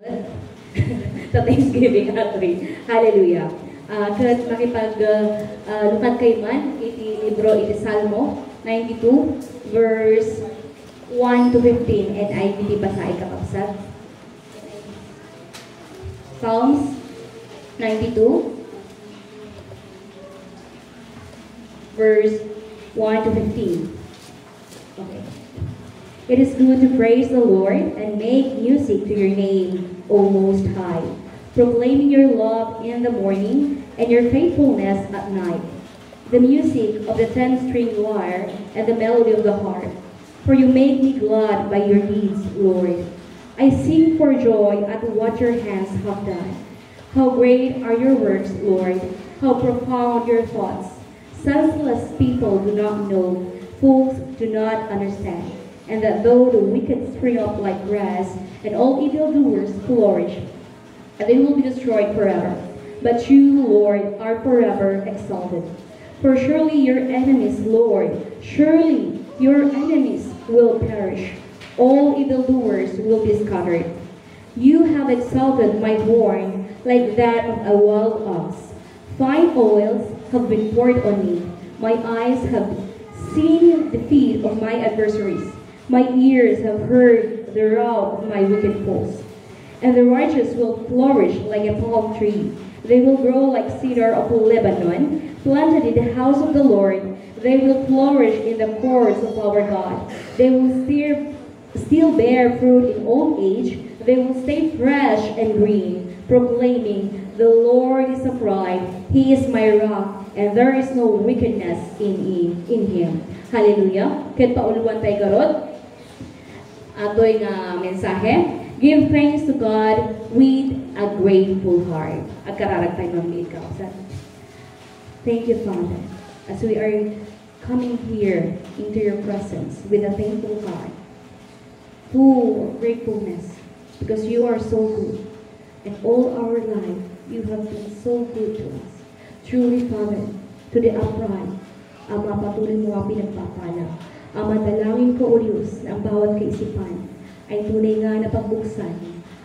Sa Thanksgiving actually. Hallelujah. Kat makipag-lukat kay man, iti libro, iti Salmo 92, verse 1 to 15, and ay iti basahin kapapsat. Psalms 92, verse 1 to 15. Okay. It is good to praise the Lord and make music to your name, O Most High, proclaiming your love in the morning and your faithfulness at night, the music of the 10-string lyre and the melody of the harp. For you make me glad by your deeds, Lord. I sing for joy at what your hands have done. How great are your works, Lord! How profound your thoughts! Senseless people do not know, fools do not understand. And that though the wicked spring up like grass, and all evildoers flourish, and they will be destroyed forever. But you, Lord, are forever exalted. For surely your enemies, Lord, surely your enemies will perish. All evildoers will be scattered. You have exalted my horn like that of a wild ox. Fine oils have been poured on me. My eyes have seen the feet of my adversaries. My ears have heard the rout of my wicked foes. And the righteous will flourish like a palm tree. They will grow like cedar of Lebanon, planted in the house of the Lord. They will flourish in the courts of our God. They will still bear fruit in old age. They will stay fresh and green, proclaiming, the Lord is upright. He is my rock, and there is no wickedness in him. Hallelujah. Ket pauluan tay garot. Atoy nga mensahe. Give thanks to God with a grateful heart. Agkararag tayo mamit ka. Thank you, Father, as we are coming here into your presence with a thankful heart, full of gratefulness, because you are so good. And all our life, you have been so good to us. Truly, Father, to the upright, Ama, patuloy mo ang pinagpapala. Ama, dalangin ko, O Diyos, na ang bawat kaisipan ay tunay nga na pagbuksan.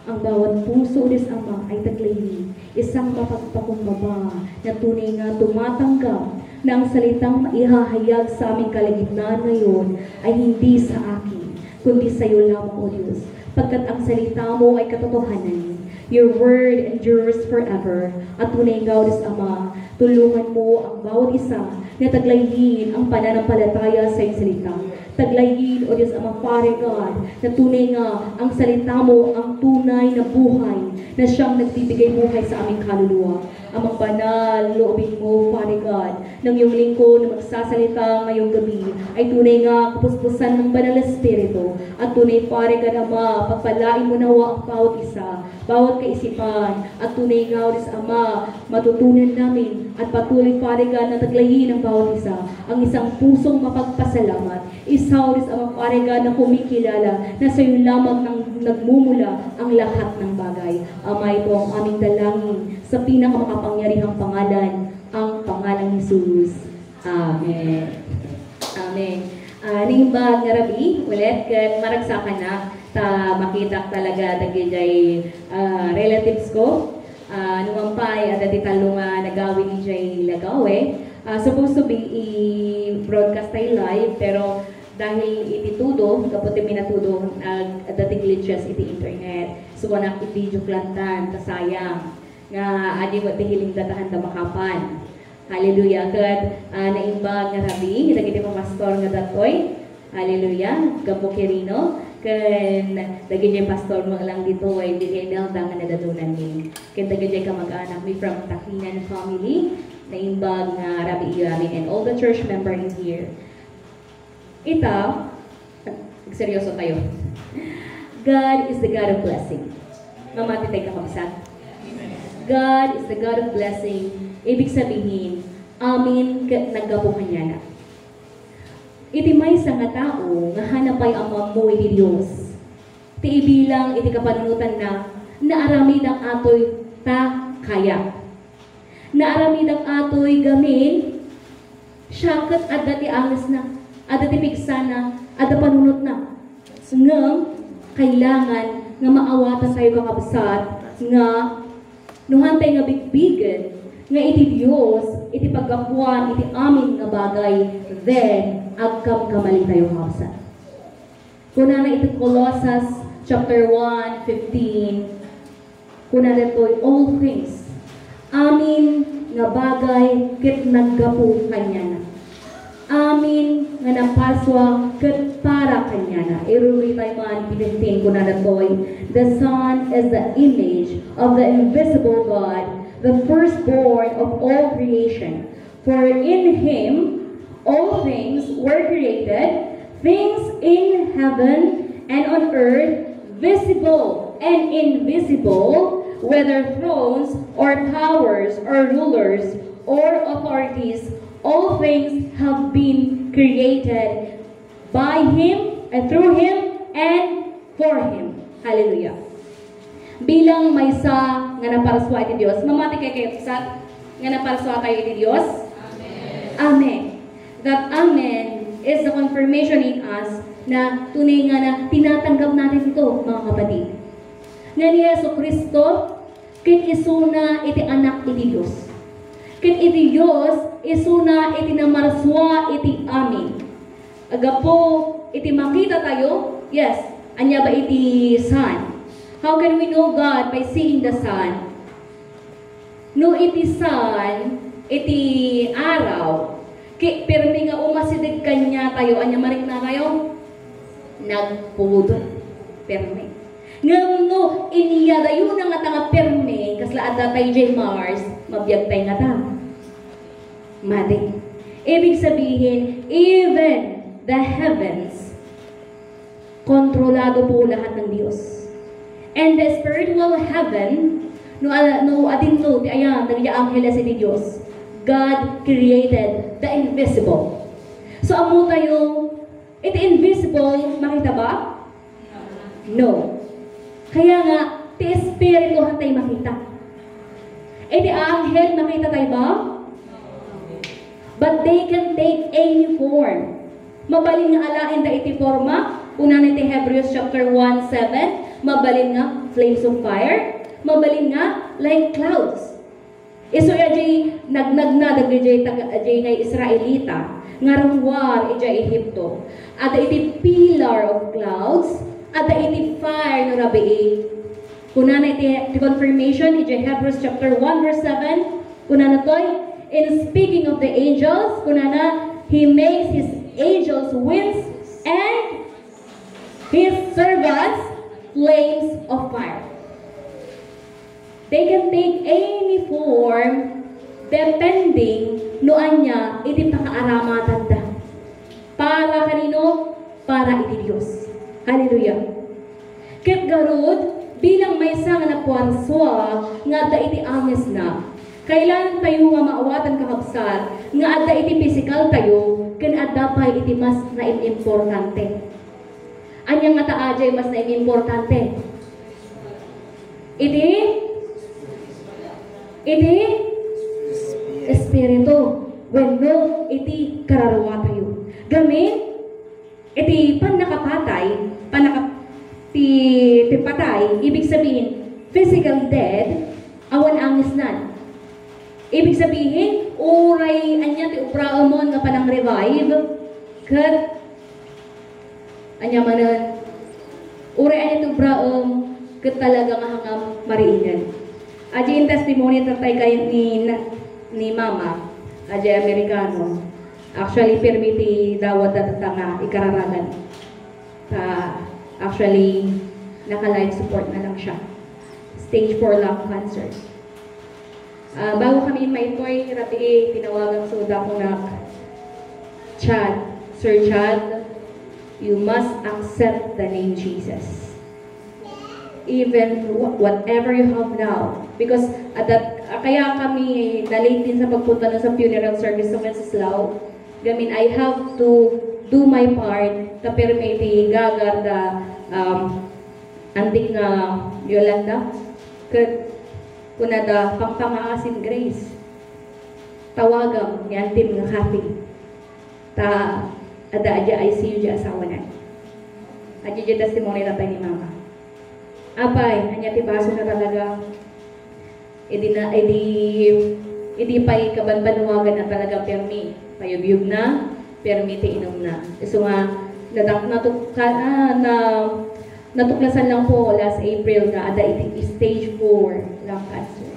Ang bawat puso, O Diyos, Ama, ay taglaynin. Isang mapagpakumbaba na tunay nga tumatanggap na ang salitang maihahayag sa aming kalagitnaan ngayon ay hindi sa akin, kundi sa iyo lamang, O Diyos. Pagkat ang salita mo ay katotohanan. Your word endures forever. At tunay nga, O Diyos, Ama, tulungan mo ang bawat isa na taglayhin ang pananampalataya sa iyong salita. Taglayhin, O Diyos, Ama, Father God, na tunay nga ang salita mo ang tunay na buhay na siyang nagbibigay buhay sa aming kaluluwa. Amang banal, loobin mo, Father God, ng iyong lingkod na magsasalita ngayong gabi ay tunay nga kapuspusan ng banal na Espiritu. At tunay, Father God, Ama, pagpalain mo nawa ang bawat isa, bawat kaisipan, at tunay nga, O Diyos, Ama, matutunan namin at patuloy, Father God, na taglayin ang bawat isa ang isang pusong mapagpasalamat. Isa, O Diyos, Ama, Father God, na kumikilala na sa iyo lamang nagmumula ang lahat ng bagay. Ama, ito ang aming dalangin sa pinakamakapangyarihang pangalan, ang pangalang Jesus. Amen. Amen. Nimbag nga rabi, ulit, kat maragsakan na, ta makita talaga dagijay relatives ko. Numampay at talo nga nagawin ni Jay Lagawe. Supposed to be i-broadcast tayo live, pero dahil ititudo, kapag minatudo, dating glitches iti internet. So, wanak i-video klantan, kasayang. Nga, adi mo tihiling datahan da makapan. Hallelujah. Kat, naimbag nga rabi, nagiti pa pastor nga datoy. Hallelujah. Gapo Kirino. Kan, dagiti pastor mo lang dito, ay hindi kayo nga nadatunan ni. Kan, dagiti ka mag-anak mi from Takinan family. Naimbag nga rabi iyamin and all the church members here. Ita, seryoso tayo. God is the God of blessing. Mamati tayo kakabsat. God is the God of blessing. Ibig sabihin, amin naggabuhan niya na. Iti may sa nga tao, nga hanapay ang mamoy ni Diyos. Ti ibilang iti kapanunutan na, naaramid ang atoy ta kaya. Naaramid ang atoy gamin, syakat at dati angas na. Ada tipig sana, ada panunot na. Ngam, kailangan nga maawatan tayo kakabsat nga nuhantay nga bigbigan nga iti Dios iti pagkapuan iti amin nga bagay, then agkam kamali tayo kakabsat. Kuna na iti Colossus chapter 1:15, kuna na ito'y all things amin nga bagay ket naggapu kanya na. Amin nga napaswa ket para kanya na. Iruri tayo man 15 kuna na toy. The Son is the image of the invisible God, the firstborn of all creation. For in Him all things were created, things in heaven and on earth, visible and invisible, whether thrones or powers or rulers or authorities, all things have been created by Him and through Him and for Him. Hallelujah. Bilang maysa nga naparaswa iti Dios, mamati kay kapsat nga naparaswa kayo iti Dios. Amen. Amen. That amen is the confirmation in us na tunay nga na tinatanggap natin ito, mga kapatid. Nga ni Jesucristo, ket isuna iti anak iti Dios. Ket iti Dios isuna iti namarswa iti amin. Agapo iti makita tayo, yes, anya ba iti Son? How can we know God by seeing the Son? No iti Son, iti araw, pirmi nga umasidig kanya tayo, anya marik na tayo? Nagpudot. Pirmi. Ngam no, iniya dayo na nga tanga pirmi, kasla ada tayo jay Mars, mabiyag tayo nga ta. Madi. Ibig sabihin, even the heavens, kontrolado po lahat ng Diyos. And the spiritual heaven, no adin no, di ayan, nag-ianghela si Diyos. God created the invisible. So, amo tayo, iti invisible, makita ba? No. Kaya nga, ti espiritu tayo makita. Iti anghel, makita tayo ba? But they can take any form. Mabalin nga alain da iti forma. Una na iti Hebrews chapter 1:7. Mabalin nga flames of fire. Mabalin nga like clouds. Iso ya jay nagnagna dagdi jay ngay Israelita. Ngarangwar ijay Ehipto. Ada iti pillar of clouds. Ada iti fire no rabii. Kuna na iti confirmation ijay Hebrews chapter 1:7. Kuna na toy. In speaking of the angels, kunana, He makes His angels winds and His servants flames of fire. They can take any form depending noan niya iti pakaaramatan da. Para kanino? Para iti Diyos. Hallelujah. Ket garud, bilang may isang napuanswa nga da iti ames na, kailan tayo nga maawatan kakabsat, nga adda iti physical tayo, kan adda pa iti mas na importante. Anya nga taajay mas na importante? Iti espiritu. Wenno iti kararwa tayo. Gamin, iti panakapatay, ti patay, ibig sabihin, physically dead, awan angis nan. Ibig sabihin, uray anya ti upraamon nga panang revive, kat anya manan, uray anya ti upraam, kat talaga nga hangam mariingan. Aji in testimony tatay kayo ni Mama, aji Amerikano. Actually, permiti dawat data nga ikararagan. Actually, naka-life support na lang siya. Stage 4 lung cancer. Bago kami maitoy, rabi, tinawagan suda ko na Chad, Sir Chad, you must accept the name Jesus. Even whatever you have now. Because kaya kami na-late din sa pagpunta sa funeral service sa Wenceslao. Gamin, I have to do my part ta permiti gagar da antik nga Yolanda. Kuna da pangpangasin Grace. Tawagam ni antim nga happy. Ta ada aja ICU ja asawa na. Aja testimony na tayo ni Mama. Apay, anya tibaso na talaga. Idi pa'y kabanbanuwagan na talaga permi. Payubyug na, permi ti inom na. So nga, natuklasan lang po last April na ada iti stage 4 lung cancer.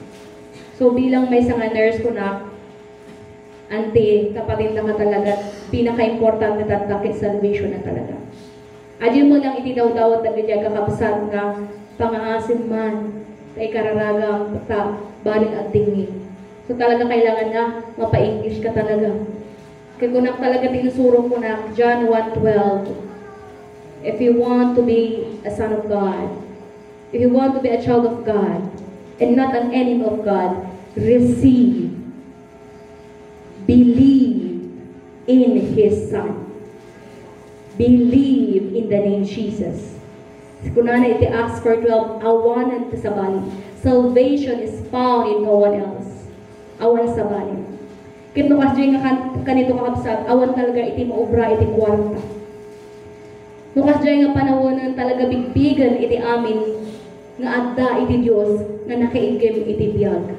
So bilang may nga nurse ko na, ante, kapatid na ka talaga, pinaka-important na tatakit salvation na talaga. Adyo mo lang itinaw-dawat na ganyan kakabsat nga pangangasim man, kay kararagang baling at tingin. So talaga kailangan nga mapa-English ka talaga. Kaya kung talaga tinusuro ko na John 1:12, if you want to be a son of God, if you want to be a child of God, and not an enemy of God, receive, believe in His Son. Believe in the name Jesus. Kunana iti Acts 4:12, awanan sa bali. Salvation is found in no one else. Awan sa bali. Kito kasi nga kanito kakabsat, awan talaga iti maobra iti kwarta. No kasi nga panawonan talaga bigbigan iti amin nga adda iti Dios nga nakaigem iti biyag.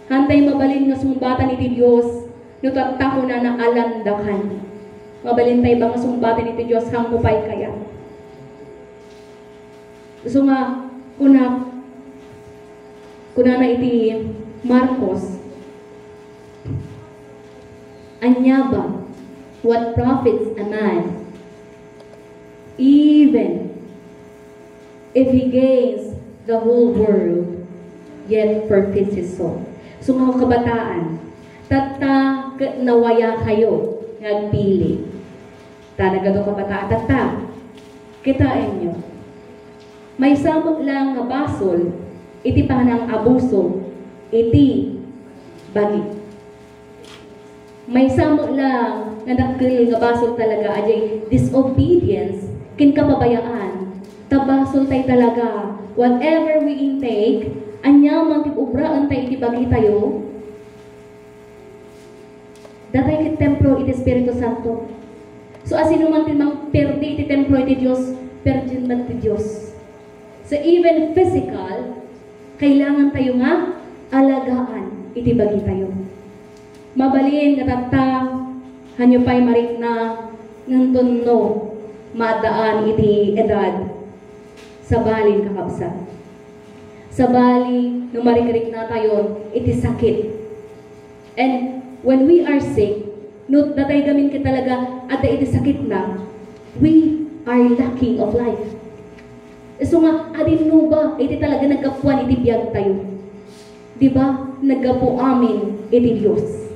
Hantay mabalin nga sumbatan iti Dios no tattako na alandakan. Mabalintay ba nga sumbatan iti Diyos hang mupay kaya? So nga, kuna na iti Marcos, anya ba, what profits a man, even if he gains the whole world, yet forfeits his soul. So mga kabataan, tata nawaya kayo, nagpili. Talaga do kabataan, tata, kitain nyo. May samot lang nga basol, iti panang abuso, iti bagi. May samot lang nga dakil nga basol talaga, ajay disobedience, kin kapabayaan, tabasol tay talaga, whatever we intake, anya magtigubraan tay iti bagi tayo, datay kit templo iti Espiritu Santo. So asino man timang perdi iti templo iti Dios, perdin man iti Dios. So even physical, kailangan tayo nga alagaan iti bagi tayo. Mabalin katata hanyo pay marik na nganton no madaan iti edad sa balin kakabsat. Sa bali no marikrik na tayo iti sakit. And when we are sick, no datay gamin ka talaga at iti sakit na, we are lacking of life. So nga, adin no ba, iti talaga nagkapuan iti biyag tayo. Diba? Nagkapu amin iti Diyos.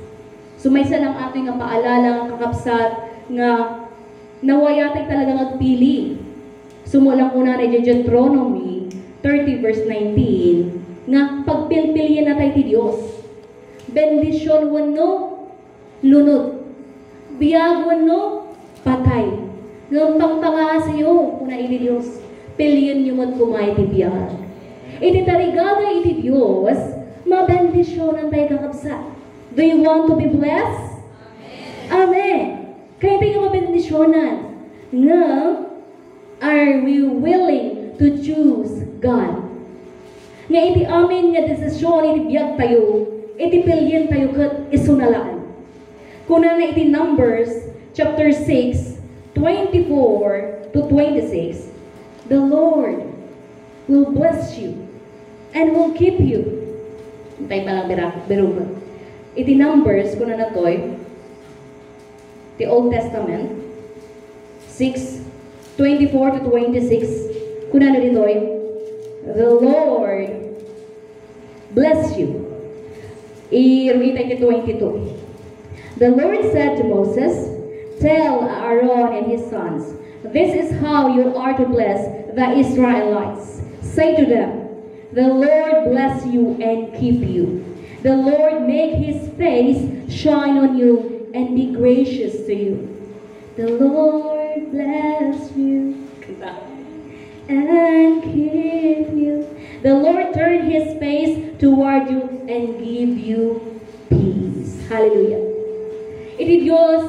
So may salang ato nga paalala, kakapsat, nga nawayatay talaga magpili. Sumulang una na Deuteronomy 30 verse 19, nga pagpilpilian na tayo ti Diyos. Bendisyon wano, lunod. Biyag wano, patay. Nung pangpangasiyo, kuna iti Diyos. Pilihan nyo man kumay ti biyag. Iti tarigaga iti Diyos, mabendisyonan tayo kakabsat. Do you want to be blessed? Amen. Kaya tayo mabendisyonan. Nga, are we willing to choose God? Nga iti amin nga desisyon, iti biyag tayo, iti pilihan tayo kat isunalaan. Kuna na iti Numbers, chapter 6, 24 to 26, the Lord will bless you and will keep you. Hintay pa lang beruma. Iti Numbers, kuna na to'y, the Old Testament, 6, 24 to 26, kuna na dito'y, the Lord bless you. I-read ito 22. The Lord said to Moses, tell Aaron and his sons, this is how you are to bless the Israelites. Say to them, the Lord bless you and keep you. The Lord make His face shine on you and be gracious to you. The Lord bless you and keep you. The Lord turn His face toward you and give you peace. Hallelujah. Iti Diyos,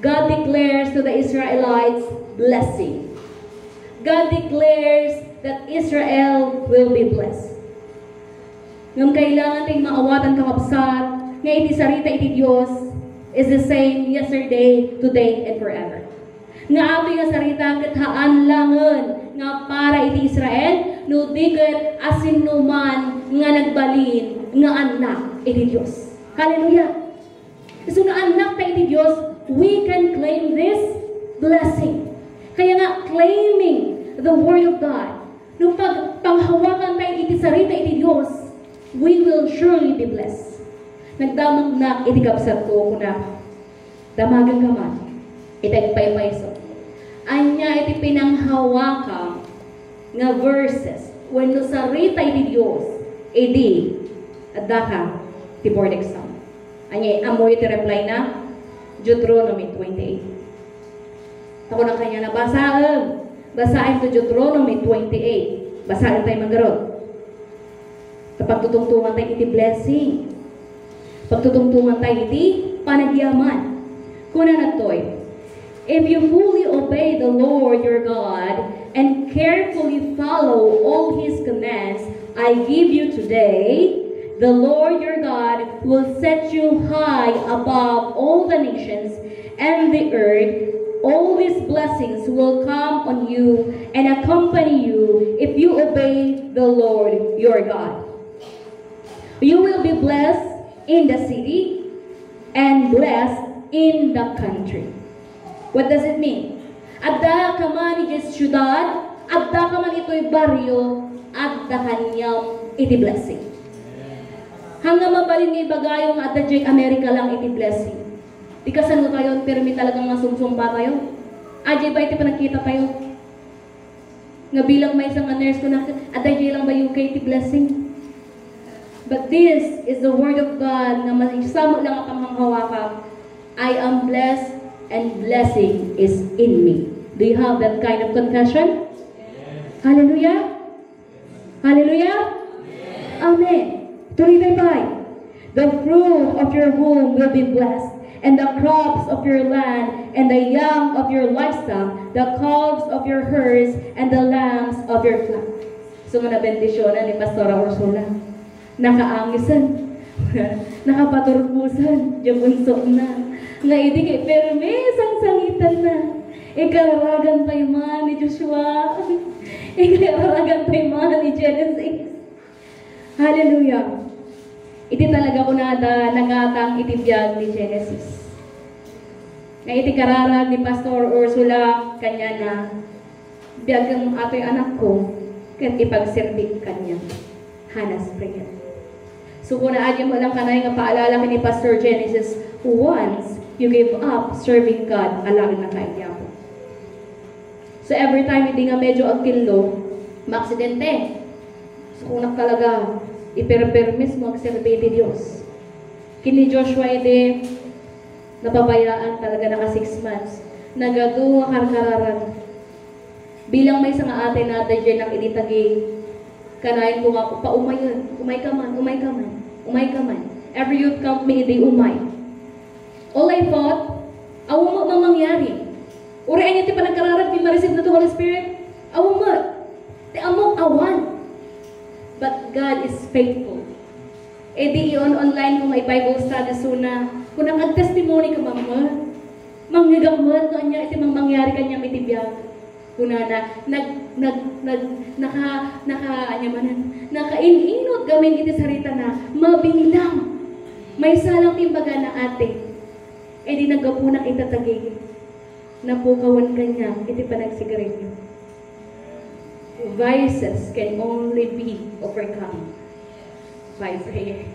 God declares to the Israelites blessing. God declares that Israel will be blessed. Ngam kailangan tayong maawatan kakabsat, nga iti sarita iti Diyos is the same yesterday, today, and forever. Nga ato yung sarita kathaan langan nga para iti Israel, no diket asin numan nga nagbalin nga anak iti Diyos. Hallelujah! So nga anak ta iti Diyos, we can claim this blessing. Kaya nga, claiming the Word of God, nung panghawakan tayo iti sarita iti Diyos, we will surely be blessed. Nagdamag na iti kapsat ko kuna, damagan ka man, itagpaypayso. Anya iti pinanghawakan nga verses, when no sarita iti Diyos, edi, adaka, ti board exam. Anya, amoy iti reply na, Deuteronomy 28. Ako na kanya nabasaan. Basahin to Deuteronomy 28. Basahin tayo maggarot. Kapag tutungtungan tayo iti blessing. Pagtutungtungan tayo iti panagyaman. Kuna na to'y, if you fully obey the Lord your God and carefully follow all His commands I give you today, the Lord your God will set you high above all the nations and the earth. All these blessings will come on you and accompany you if you obey the Lord your God. You will be blessed in the city and blessed in the country. What does it mean? Adda ka man iti syudad, adda ka man ito'y baryo, adda kanyang iti blessing. Hanggang mabalin nga ibagayong adda dyan Amerika lang iti blessing. Because ano tayo, permi talagang masumsumpa tayo. Ajay ba iti panagkita tayo? Nga bilang may isang nurse ko na, adajay lang ba UK iti blessing? But this is the word of God na masamo lang ang panghawakan. I am blessed and blessing is in me. Do you have that kind of confession? Yes. Hallelujah? Hallelujah? Yes. Amen. Tuloy tayo. The fruit of your womb will be blessed, and the crops of your land, and the young of your livestock, the calves of your herds, and the lambs of your flock. So, mga bendisyonan ni Pastora Ursula. Nakaangisan. Nakapaturpusan. Jabunso na. Nga hindi kay permes ang sangitan na. Ikararagan tayo man ni Joshua. Ikararagan tayo man ni Genesis. Hallelujah. Iti talaga ko nada nangatang itibiyag ni Genesis. Nga iti kararag ni Pastor Ursula kanya na biyagang ato'y anak ko kat ipagsirbik kanya. Hannah's prayer. So kung naadyan mo lang kanay nga paalala ni Pastor Genesis, once you gave up serving God, alangin na kaya ko. So every time hindi nga medyo agkilo, maaksidente. So kung talaga iperpermis mo ang serbi di Diyos. Kini Joshua ide napabayaan talaga naka 6 months. Nagagawa karkararan. Bilang may isang ate natin dyan ang initagi, kanayin ko nga, paumayon, umay ka man, umay ka man, umay ka man. Every youth camp may ide umay. All I thought, awo mo mangyari. Urian niya ti panagkararan, ma-receive na to Holy Spirit. Awo mo, ti amok awan. But God is faithful. E di yun, online kung may Bible study suna, kung nag-testimony ka mama, mangyagamot ko niya, iti mangyari kanya mitibiyag. Kuna na, nakainot gawin iti sarita na, mabinilang, may salang timbaga na ate, e di nagapunak itatagig, napukawan kanya, iti panagsigarilyo. Vices can only be overcome by prayer.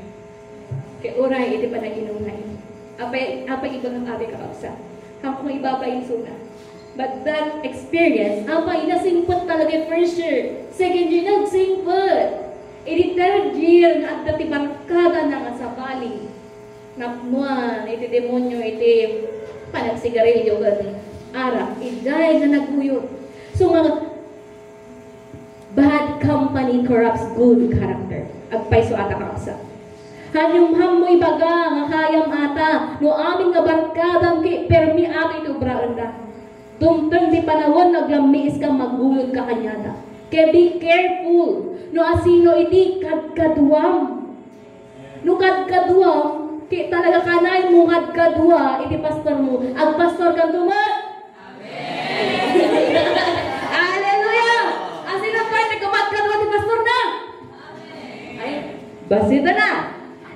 Kaya oray, iti pa nag-inungay. Apay ibang ang ating kakaksa. Kung ibabayin suna. But that experience, apay nasingpot talaga first year. Second year, nagsingpot. Iti third year, na at dati barkada na nga sa bali. Napmuan, iti demonyo, iti panagsigarilyo, ara, iday na naguyot. So mga bad company corrupts good character. Agpay so ata kaksa. Hanyong hamoy baga nga kayam ata no aming nga barkadang ki permi ato ito braanda. Tumtang di panahon, naglamiis ka, maguyod ka kanyada. Kaya be careful. No asino iti kadkaduam. No kadkaduam, ti talaga kanay mo kadkadua, iti pastor mo. Ang pastor ka duman. Hallelujah! Asino pa, nagkamadkadua ti pastor na. Ay, basita na.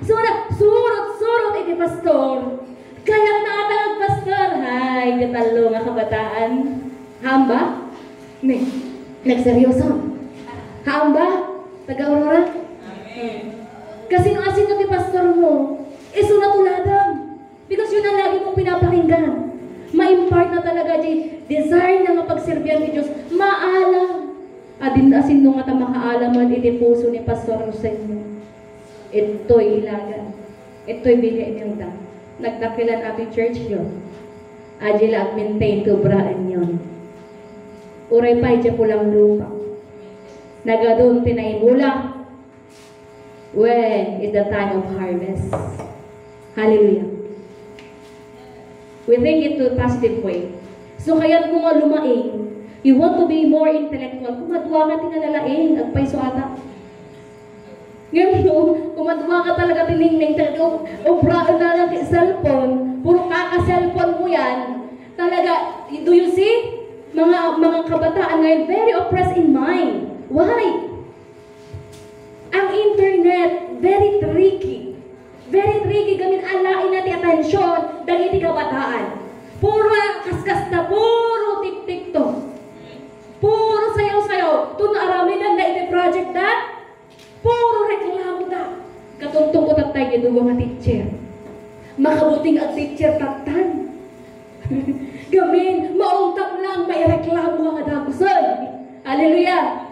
So, surot iti pastor. Kaya natang pastor. Hay, katalo nga kabataan. Hamba? Nagseryoso. Hamba? Taga-Aurora? Kasi nung asin ti pastor mo, sunatuladang. Because yun ang lagi mong pinapakinggan. Ma-impart na talaga di desire na nga pagserbihan ni Diyos. Maalam. Adin asin nung nga makaalaman iti puso ni pastor sa inyo. Ito'y ilagan. Ito'y bilhin niyong da. Nagdakilan ating church yun. Adila at maintain to braan yun. Uray pa iti pulang lupa. Nagadun tinaimula. When is the time of harvest? Hallelujah. We think it to a positive way. So kaya't mo nga lumaing, you want to be more intellectual, kumadwa ka tinalalaing, agpaiso ata. Ngayon mo, kumadwa ka talaga tiningning, obraan na lang cellphone, puro kaka-cellphone mo yan. Talaga, do you see? Mga kabataan ngayon, very oppressed in mind. Why? Ang internet, very tricky. Very tricky, gamit alain natin atensyon, dahil kabataan. Puro kaskas na, puro tik-tik to. Puro sayaw-sayaw. Ito na arami na iti project na, puro reklamo na. Katuntong ko tatay, yung mga teacher. Makabuting ang teacher tatan. Gamin, maungtap lang, may reklamo ka kadagusan. Hallelujah!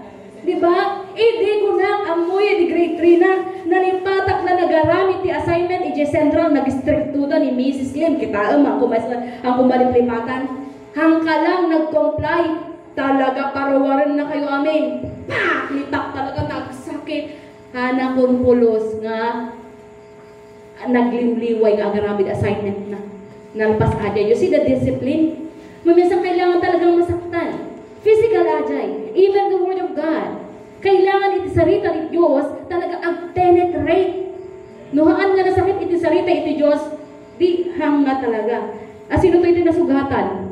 Diba? Di ko na, amoy, di grade 3 na, nalimpatak na nagaramit ti assignment, ije central, nag-strictuda ni Mrs. Lim, kita ang kumaliplimatan. Hangka lang, nag-comply, talaga parawaran na kayo amin. Pa! Lipak talaga, nagsakit. Hanakon pulos nga, nagliwliway nga agaramit assignment na. Nalpas adya. You see the discipline? Maminsan kailangan talagang masaktan. Physical ajay. Even the Word of God. Kailangan iti sarita ni Diyos talaga ag-penetrate. Nuhaan nga nasakit iti sarita iti Diyos, di hanga talaga. Sino ito iti nasugatan?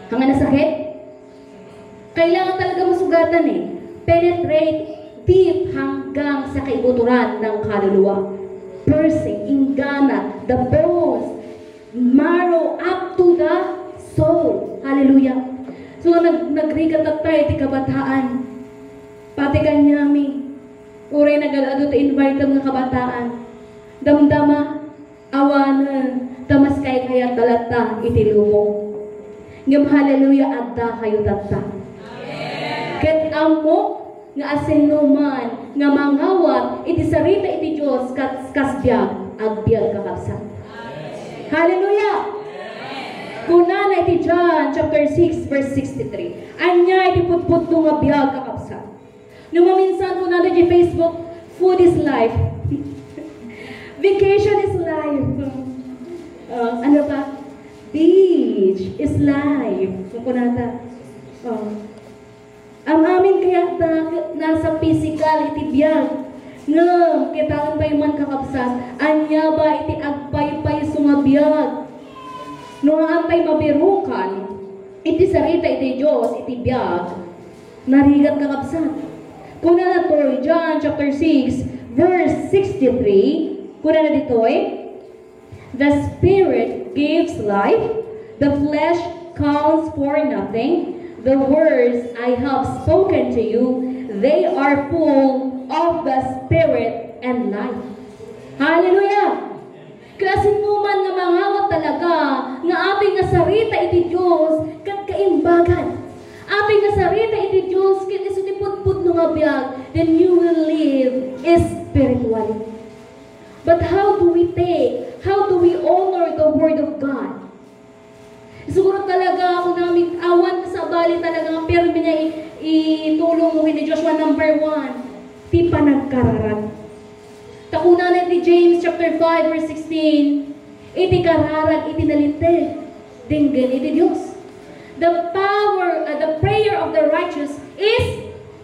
Hanga nasakit? Kailangan talaga masugatan eh. Penetrate deep hanggang sa kaibuturan ng kaluluwa. Piercing, ingana, the bones, marrow up to the soul. Hallelujah. So, nagrigat tayo ti kabataan. Pati kanyami. Uray nagalado ti invite mga kabataan. Damdama, awanan, tamas kay kaya talata iti lumong. Ngam hallelujah, adda kayo tata. Ket amo, nga asinuman, nga mangawat, iti sarita iti Diyos, kasbiyag, agbyag kakabsat. Hallelujah! Kunana iti John chapter 6 verse 63. Anya iti putput nga biyag kakabsat. Numaminsan kunana iti Facebook, food is life. Vacation is life. Ano pa? Beach is life. Kunana. Ang amin kaya nasa physical iti biyag. Ngam, kitaan pa man kakabsat. Anya ba iti agpay-pay sumabiyag. No antay mabirukan, iti sarita iti Diyos, iti biyag, narigat kakabsat. Kuna na to, John chapter 6, verse 63, kuna na dito'y, the Spirit gives life, the flesh counts for nothing, the words I have spoken to you, they are full of the Spirit and life. Hallelujah! Kasi numan nga mangawat talaga nga ating nga sarita iti Diyos kat kaimbagan. Ating nga sarita iti Diyos kat iso ti putput no nga biyag, then you will live spiritually. But how do we take? How do we honor the Word of God? Siguro talaga ako namin awan sa bali talaga nga pero niya itulong mo ni Joshua number 1. Ti panagkararan. Takuna na iti James chapter 5 verse 16. Iti kararag iti nalite. Dinggan iti Diyos. the prayer of the righteous is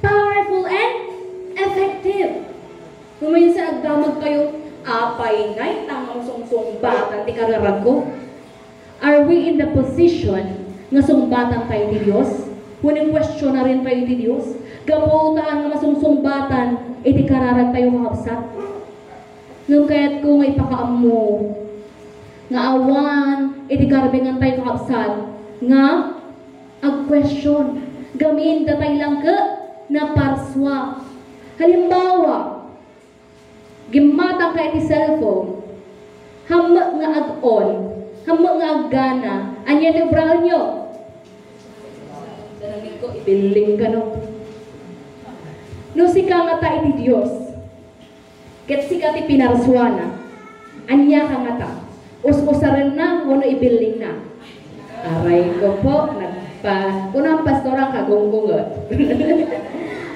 powerful and effective. Kung minsan agdamag kayo, apay ngay, tangang sungsong-batan, di kararag ko. Are we in the position nga sungbatan tayo ni Diyos? Huling question na rin tayo ni Diyos. Gaputaan nga masungsong-batan, iti kararag tayo kakapsat. Nung kaya't kung may pakaam mo, nga awan, iti karabingan tayo kakapsat, nga ag-question. Gamin datay lang ka na parswa. Halimbawa, gimatang ka iti cellphone, hama nga ag-on, hama nga ag-gana, anya librahan nyo. Sanangin ko, ibiling ka no. No sika nga ta iti Diyos, ket sika ti pinarswana, anya ka nga ta, us-usaran na, wano ibiling na. Aray ko po, unang pastorang kagunggungot.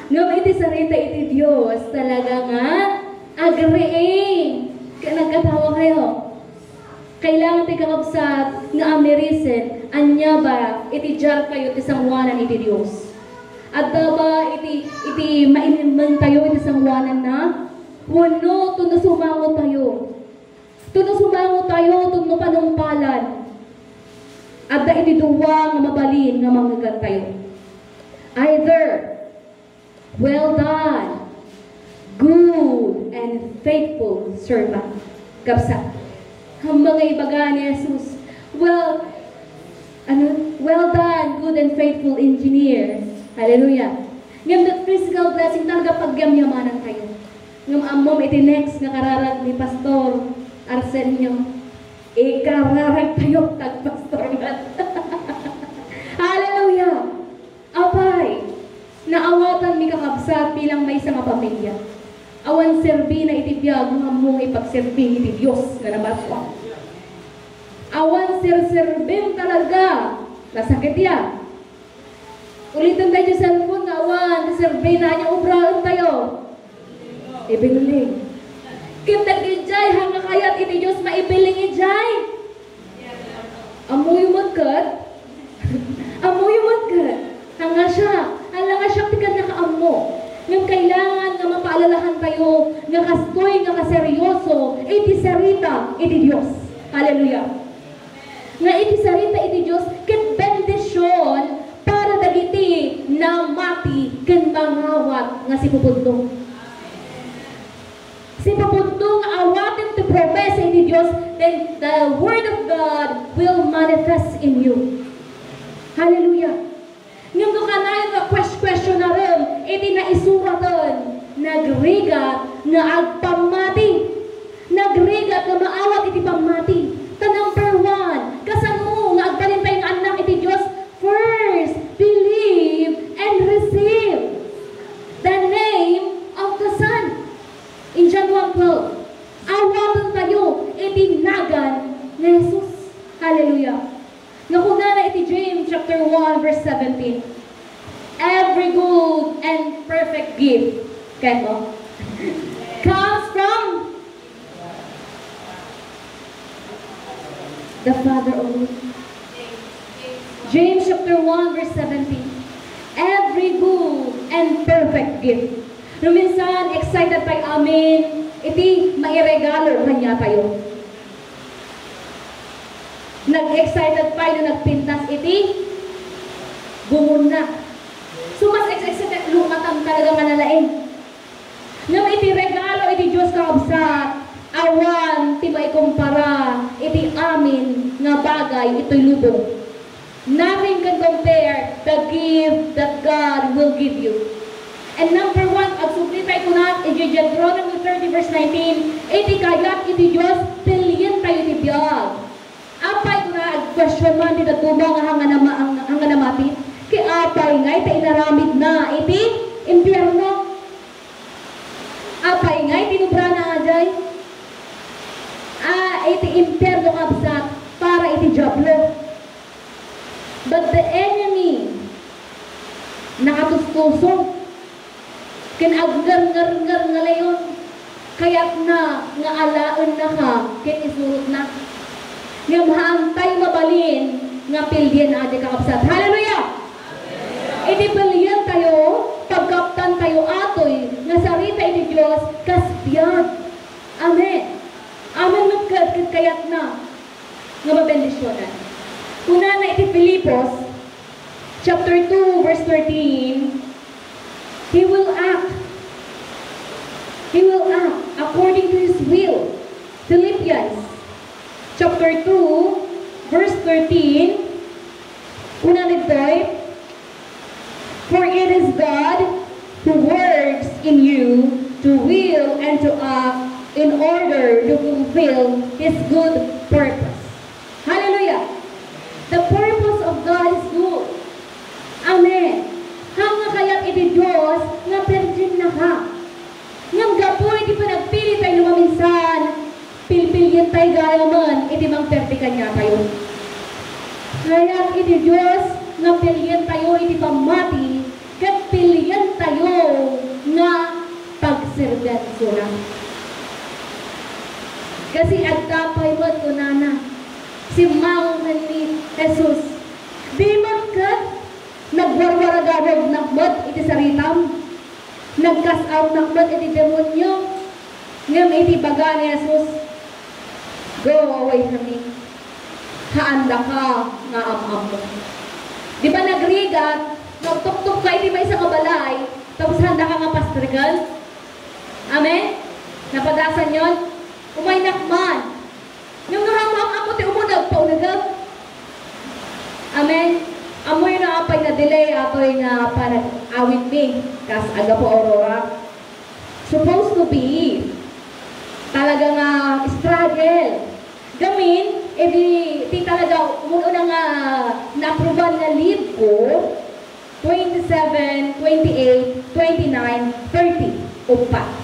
Ngam iti sarita iti Diyos, talaga nga, agree. Nagkatawa kayo. Kailangan tayo kakabsat nga amerisen, anya ba, iti jar kayo, iti sangwanan iti Diyos. At ba, iti mainimang tayo, iti sangwanan na, wano, tuno sumango tayo. Tuno sumango tayo, tuno panumpalan. At da iti duwa nga mabalin nga manggagan tayo. Either, well done, good and faithful servant. Kapsa. Ang mga ibaga ni Jesus. Well done, good and faithful engineer. Hallelujah. Ngam that physical blessing talaga pagyamyamanan kayo. Ngam amom iti next nga kararag ni Pastor Arsenio. Ikararag tayo tag Pastor Matt. Hallelujah. Apay. Naawatan mi kakabsat bilang may isang pamilya. Awan serbi na itibiyag nga mong ipagserbi iti Diyos na nabatwa. Awan serserbing talaga. Nasakit yan. Ulitin tayo sa cellphone nga awan serbi na niya ubraan tayo. Ibiling. Kitag ijay hanga kayat iti Diyos maibiling ijay. Amoy magkat. Amoy magkat. Hanga siya. Hanga siya tikan nakaamo. Ngam kailangan nga mapaalalahan tayo nga kastoy, nga kaseryoso, iti sarita, iti Diyos. Hallelujah. Nga iti sarita, iti Diyos, ket bendisyon para dagiti na mati ken mangawat nga si pupundong. Si pupundong awatin to promise iti Diyos, then the Word of God will manifest in you. Hallelujah. Ngam do kanayon nga question na rin, iti naisuratan, nagrigat nga agpamati. Nagrigat nga maawat iti pamati. Ta number 1, kasano nga agtalintay nga anak iti Diyos, first, believe and receive the name of the Son. In John 1:12, awatan tayo, iti nagan ni Jesus. Hallelujah. Nga kuna na iti James chapter 1 verse 17. Every good and perfect gift comes from the Father of light. James chapter 1 verse 17. Every good and perfect gift. Minsan excited tayo amin, iti mairegalo kanya tayo. Nag-excited pa na nagpintas iti bungon na. So mas excited lumatan talaga nga nalain. Ngam iti regalo iti Diyos kakabsat, awan ti maikumpara iti amin nga bagay ito'y lubong. Nothing can compare the gift that God will give you. And number 1, agsuplitay ko na iti Deuteronomy 30 verse 19, iti kayat iti Diyos, piliin tayo iti biyag. Apay ko na question man dito tuba nga hanga namati. Kay apay nga iti inaramid na iti impyerno. Apay nga iti nubra na ajay. Iti impyerno kabsat para iti jablo. But the enemy nakatustusok. Kinaggar-ngar-ngar nga layon. Kaya't na nga alaan na ka kin isurot na. Nga mahantay mabalin nga pilyen na adi kakapsat. Hallelujah! Iti pilyen tayo, pagkaptan tayo atoy, nga sarita iti Diyos, kasbiyag. Amen. Amen magkayat na, nga mabendisyonan. Una na iti Filipos, chapter 2, verse 13, He will act. He will act according to His will. Philippians, chapter 2, verse 13, una nito'y, for it is God who works in you to will and to act in order to fulfill His good purpose. Hallelujah! The purpose of God is good. Amen. Hanga kaya't iti Diyos nga virgin na ka. Ngam gapoy di pa nagpili tayo maminsan, pilpilyin tayo gaya man, iti mang pertikan niya tayo. Kaya't iti Diyos nga pilyin tayo iti pamati, kat pilyin tayo nga pagserbenso na. Kasi agtapay mo ito nana, si Mang ni Jesus, di man kat nagwarwaragawag nakbot iti saritam, nagkas out nakbot iti demonyo, ngam iti baga ni Jesus, go away from me. Haanda ka nga am-am mo. Di ba nagrigat, nagtuktok ka iti may isang kabalay, tapos handa ka nga pastrigal? Amen? Napadasan yon? Umay nakman. Yung nahamam ako, ti umunag pa unagag. Amen? Amoy na apay na delay, atoy nga panag-awit me. Kas aga po Aurora. Supposed to be talaga nga struggle. Gamin, di talaga umuna nga na-approval na leave ko 27, 28, 29, 30 upat.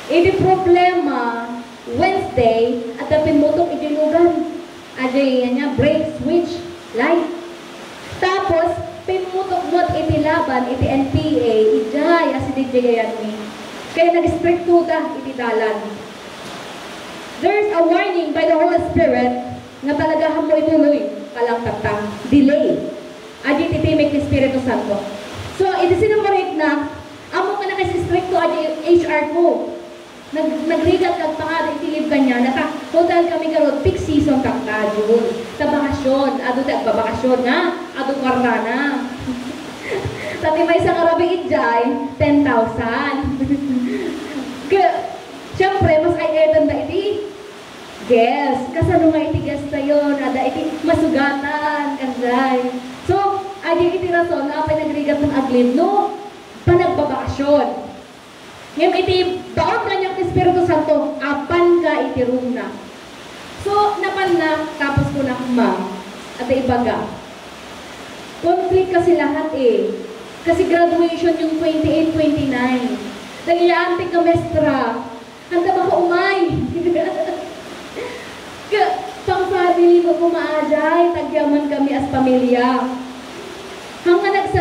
Iti problema Wednesday at pimutok iti lugan. Ajay niya break switch light. Tapos pimutok mo iti laban iti NPA ijay as iti jayan ni. Kaya nag-stricto ka iti dalan. There's a warning by the Holy Spirit na talaga mo ituloy kalang tatang delay. Adi titimik ni Espiritu Santo. So, iti sinumarik na amo nga nakasistricto adi HR ko. Nagrigat kag pangada itilib kanya, naka-hotel kami karon peak season kakta, June. Sa bakasyon, ado ta babakasyon na, ado karana. Tapi may isang arabi itjay, 10,000. Siyempre, mas ay-etan da iti guest. Kasano nga iti guest tayo, nada iti masugatan, kanday. So, adi iti rason, na apay nagrigat ng aglid, no? Panagbabakasyon. Ngayon iti baon kanyang Espiritu Santo, apan ka iti room na. So, napan na, tapos ko na kumang, at ibaga. Conflict kasi lahat eh. Kasi graduation yung 28, 29. Nagilaantik ka mestra. Handa ba ka umay? Pang-family mo kumaajay, tagyaman kami as pamilya. Hanggang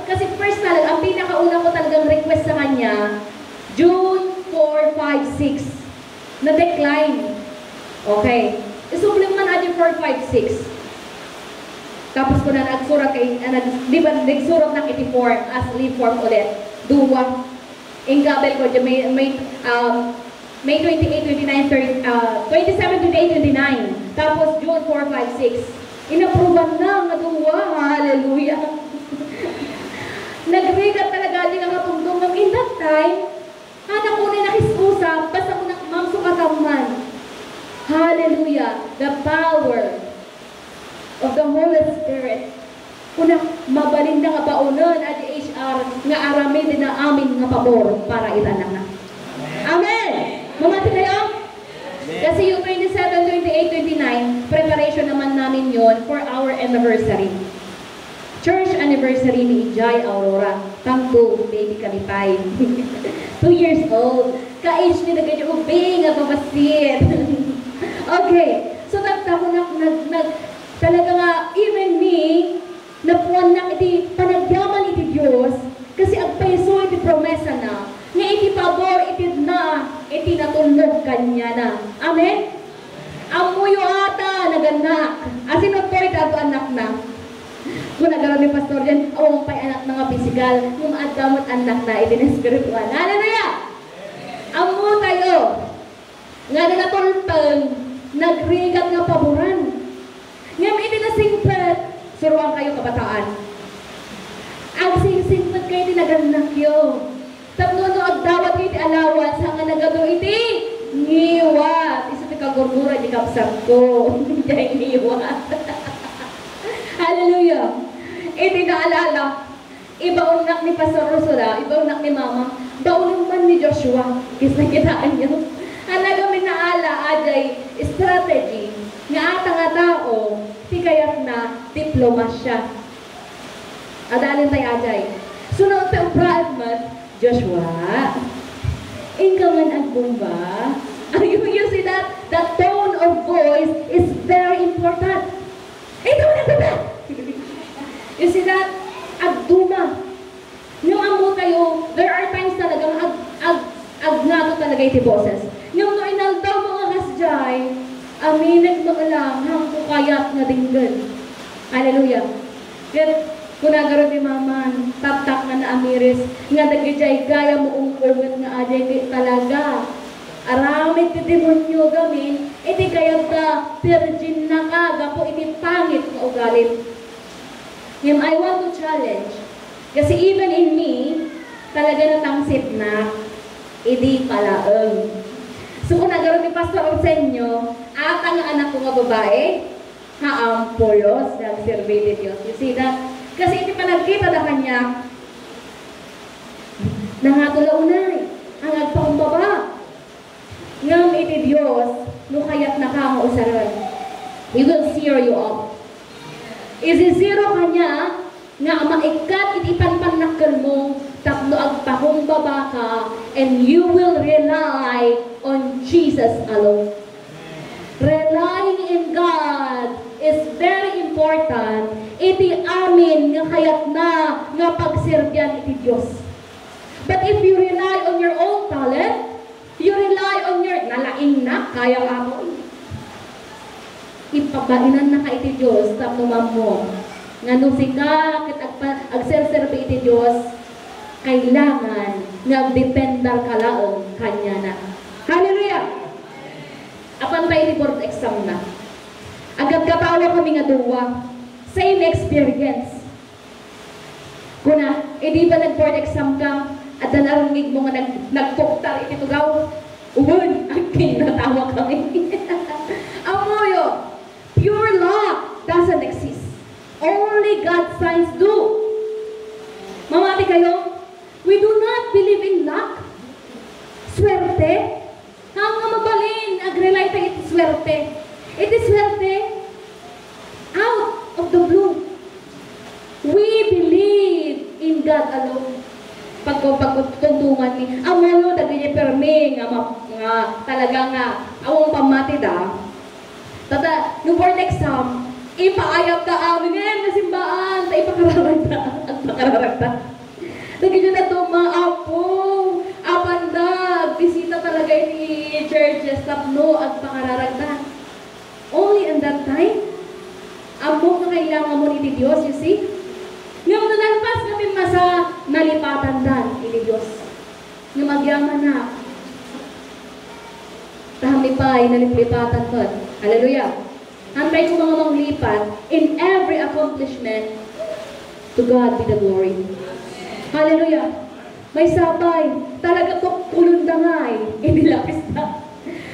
kasi first talaga, ang pinakauna ko talagang request sa kanya, June 4, 5, 6. Na-decline. Okay. Isublim man natin 4, 5, 6. Tapos ko na nagsurat kay, di ba, nagsurat na iti form, as leave form ulit. Duwa. Ingabel ko, may 28, 29, 30, 27, 28, 29. Tapos June 4, 5, 6. Inapruban na, naduwa. Hallelujah. Nagrigat talaga din ang katungdong ng in that time. Anak ko na nakiskusap, basta ko na mamsukataman. Hallelujah. The power of the Holy Spirit. Kuna mabalin na nga paunan at HR nga arami din na amin nga pabor para itanak na. Amen! Mamati kayo? Kasi yung 27, 28, 29, preparation naman namin yon for our anniversary. Church anniversary ni Ijay Aurora. Pang-2, baby kami 5. 2 years old. Ka-age ni na ganyan, ubing, nga babasit. Okay. So, nagtako talaga nga, even me, napuan na iti panagyaman iti Diyos, kasi ang peso iti promesa na, nga iti pabor, iti na, iti natulog kanya na. Amen? Amuyo ata, naganak. Asin otoridad o anak na. Kung nagkaroon ni pastor dyan, awang pa'y anak na nga physical, yung maadamot anak na, spiritual. Hallelujah! Amo tayo, nga nagatultang, nagrigat nga paboran. Ngam itinasingpet, suruan kayo kabataan. Ang sing-singpet kayo tinaganak yo. Tapno no agdawat kayo ti alawat, sa nga nagado iti, ngiwat. Isa ti kagurgura, di kapsam ko. Diyan ngiwat. Hallelujah! Iti naalala, ibaunak ni Pastor Rosula, ibaunak ni Mama, baunong man ni Joshua, kasi nakitaan niyo. Hanagamin na ala, ajay, strategy, nga ata nga tao, ti kayak na diploma siya. Adalin tayo ajay. Sunod pa upraat Joshua, ikaw man ang bumba. You see that? The tone of voice is very important. Ikaw man ang bumba! You see that? Agduma. Nung amo kayo, there are times talagang agnato talaga iti boses. Nung no inaldaw mga kasjay, aminag mo lang, hangko kayat nga dinggan. Hallelujah. Kaya, kung nagaroon ni Maman, tap-tap nga na amiris, nga nagijay gaya mo ungkulmet nga ajay talaga. Aramid ti demonyo gamin, iti kaya ka, virgin na ka, gapo iti pangit nga ugalit. Ngayon, I want to challenge. Kasi even in me, talaga natangsit na, hindi palaang. So kung nagaroon ni Pastor Arsenio, ata nga anak ko nga babae, haampolos, nag-survey ni Diyos. You see that? Kasi iti pa nagkita na kanya, nangatulaunay, ang agpakumbaba. Ngam iti Diyos, no kaya't nakakausaran. He will steer you up. Isi-zero kanya, nga maikat iti panpanakal mo, tapno agpakumbaba ka, and you will rely on Jesus alone. Relying in God is very important. Iti amin nga kayat na nga pagsirbyan iti Diyos. But if you rely on your own talent, you rely on your nalaing na, kaya ako. Ipabainan na ka iti Diyos, tapno mo. Nga nung sika, agserserbe iti Diyos, kailangan nagdependal kalaong kanya na. Hallelujah! Apan tayo ni board exam na. Agad katawa kami nga duwa. Same experience. Kuna, di ba nag-board exam ka, at nanarungig mo nga nagpuktar iti tugaw? Uwan, ang kinatawa kami. Amoyo, pure luck doesn't exist. Only God's signs do. Mamati kayo, we do not believe in luck. Swerte. Hanggang mabalin, agrelay tayo iti swerte. Iti swerte, out of the blue. We believe in God alone. Pagtuntungan ni, amoyo, dagay perme, nga talaga nga, awang pamati da. Tata, no board exam, ipaayap ta amin, nasimbaan, ta ipakararagta, at pakararagta. Dagay nyo na tumaapo, apanda, bisita talaga ni churches, tapno, at pakararagta. Only in that time, amo na kailangan mo ni Diyos, you see? Yung nanalpas kami masa nalipatan dan, ni Diyos. Yung magyaman na, tahami pa ay nalipatan ko. Hallelujah. Antay ko mga manglipat in every accomplishment, to God be the glory. Hallelujah. May sabay, talaga to kulundangay, inilapis na.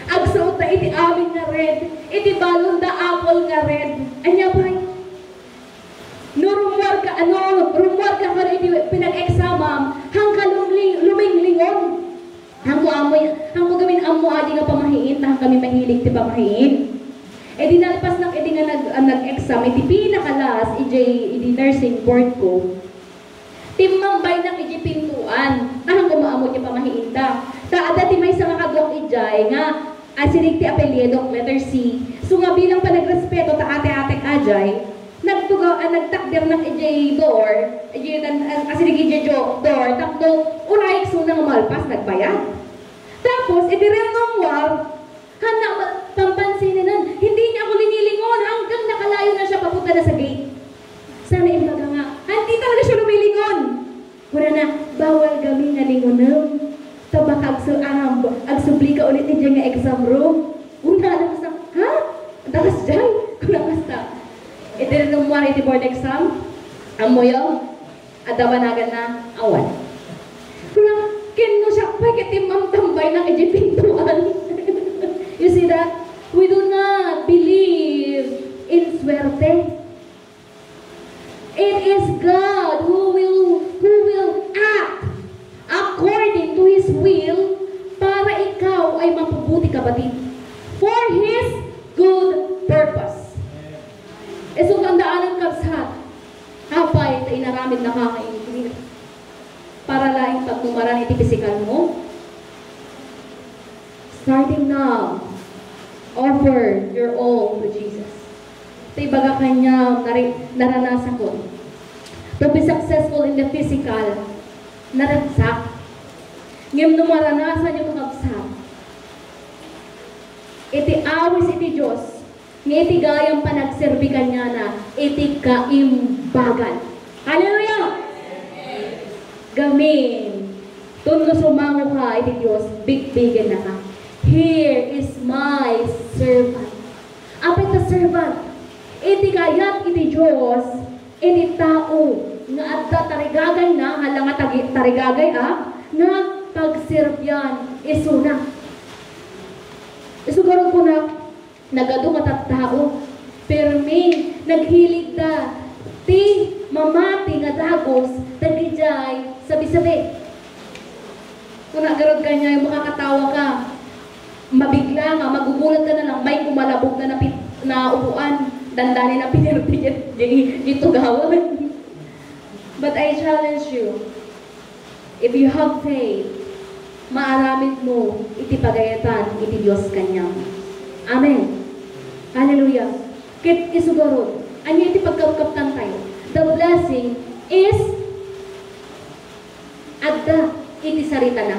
Agsuot na iti amin nga red, iti balon da apple nga red. Anya bay? No rumwar ka rin iti pinag-examam, hangka luminglingon. Hangko gamin amo adi nga pamahiin, hang kami mahilig ti pamahiin. E di nalpas ng edi nga nag-exam, iti pinakalas, iti nursing board ko. Timmambay ng iti pintuan, hang kumaamot yung pamahiin ta. Taada ti may sa makadwak ijay nga, asinig ti apelyedok, letter C. So nga bilang pa nagrespeto ta ate-ate ajay, nagtakder ng ijay door, asinig ijay door, takdo, uray so nang malpas, nagbayad. Tapos, idirel ng war, pampansinin nun, hindi niya ako linilingon hanggang Padayo na siya, papunta na sa gate. Sana imbaga nga, hindi talaga siya lumilingon. Kuna na, bawal kami nga lingonom. Tabak agsubli ka ulit niya nga exam room. Una na basta, ha? Dakas dyan? Kuna basta. Ito na nung iti board exam. Ang moyo, at dabanagan na awan. Kuna, kino siya, bakit imam tambay ng ijipintuan? You see that? We do not believe in swerte. It is God who will act according to His will para ikaw ay mapubuti kapatid. For His good purpose. E so tandaan ang kabsat. Hapay na inaramid nakakaintindihan. Para laing pagtumaran iti physical mo. Starting now, offer your all to Jesus. Ito ibaga kanya naranasan ko. To be successful in the physical, naragsak. Ngayon maranasan yung kakabsak. Iti awis iti Diyos, nga iti gayang panagserbi kanya na iti kaimbagan. Hallelujah! Gamin, tuno sumango ka iti Diyos, big-bigin na ka. Here is my servant. Apit na servant, iti kayat iti Diyos, iti tao, nga adda tarigagay na, halang nga tarigagay nga pagsirbyan, isuna. Isugaron ko na, nagado nga tao, permi, naghilig da, ti mamati nga dagos, dagijay, sabi-sabi. Kung nagarod ka niya, yung makakatawa ka, mabigla nga, magugulat ka na lang, may kumalabog na upuan, dandani na pinirpinit, dito gawan. But I challenge you, if you have faith, maaramid mo, iti pagayatan, iti Diyos kanyang. Amen. Hallelujah. Kit isugaro, ano iti pagkapkaptan tayo? The blessing is adda, iti sarita na.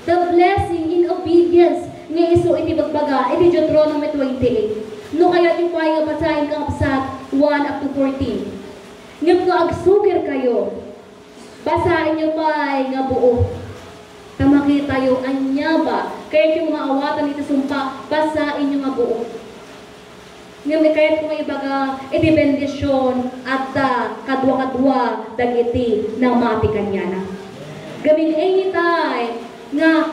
The blessing in obedience, nga iso iti bagbaga, iti Deuteronomy 28. No kaya ti nga basahin kang sa 1 up to 14. Ngayon nga agsugir kayo, basahin nyo pa nga buo. Tamakita yung anya ba, kaya yung maawatan ito sumpa, basahin nyo nga buo. Ngayon kaya kung ibaga, iti bendisyon at kadwa-kadwa dagiti na mati kanya na. Gamin anytime nga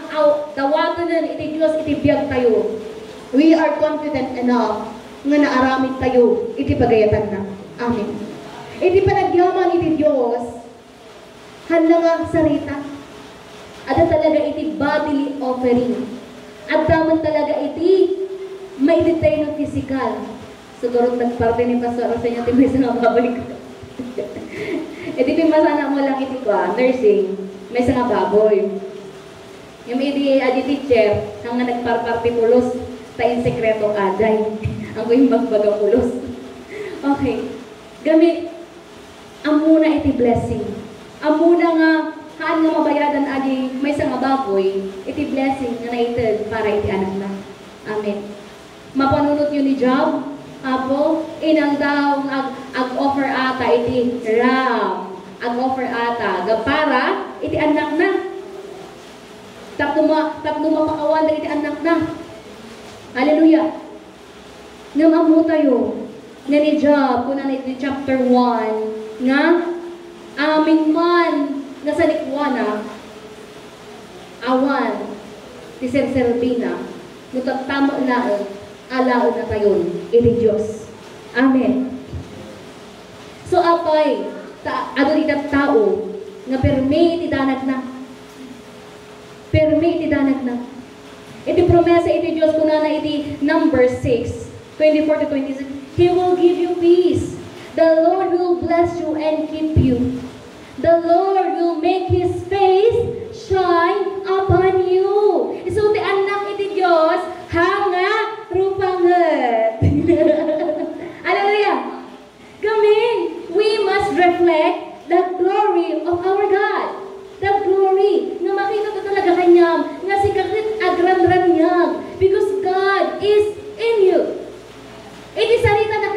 tawatan na iti Diyos iti biyag tayo. We are confident enough nga naaramid tayo iti pagayatan na. Amen. Iti panagyaman iti Diyos, handa nga sarita. Ada talaga iti bodily offering. At daman talaga iti maititay ng physical. Siguro nagparte ni Pastor sa inyo, iti may nga baboy ko. Iti pimasana mo lang iti ko, nursing, may nga baboy. Yung iti teacher, hanga nagparparte pulos, tayin sekreto aday. Ang ko yung magbaga pulos. Okay. Gamit, amuna iti blessing. Amuna nga, haan nga mabayadan adi may nga baboy, iti blessing nga naited para iti anak na. Amen. Mapanunot yun ni Job, apo, inang daw ag-offer ata iti ram, ag-offer ata, para iti anak na. Tapno mapakawan na iti anak na. Hallelujah. Ngamamu tayo, nga ni Job, kuna ni chapter 1, nga aming man nga sa likwana awan ti serserbina nutatamo na alaon na tayon iti Diyos. Amen. So apay adun iti tao nga permi iti danag na iti promesa iti Diyos kuna na iti number 6:24 to 26. He will give you peace. The Lord will bless you and keep you. The Lord will make His face shine upon you. So, ti anak iti Diyos, hanga rupanget. Hallelujah. Gamin, we must reflect the glory of our God. The glory. Nga makita ko talaga kanyang, nga si kakit agran-ranyag. Because God is in you. Iti sarita na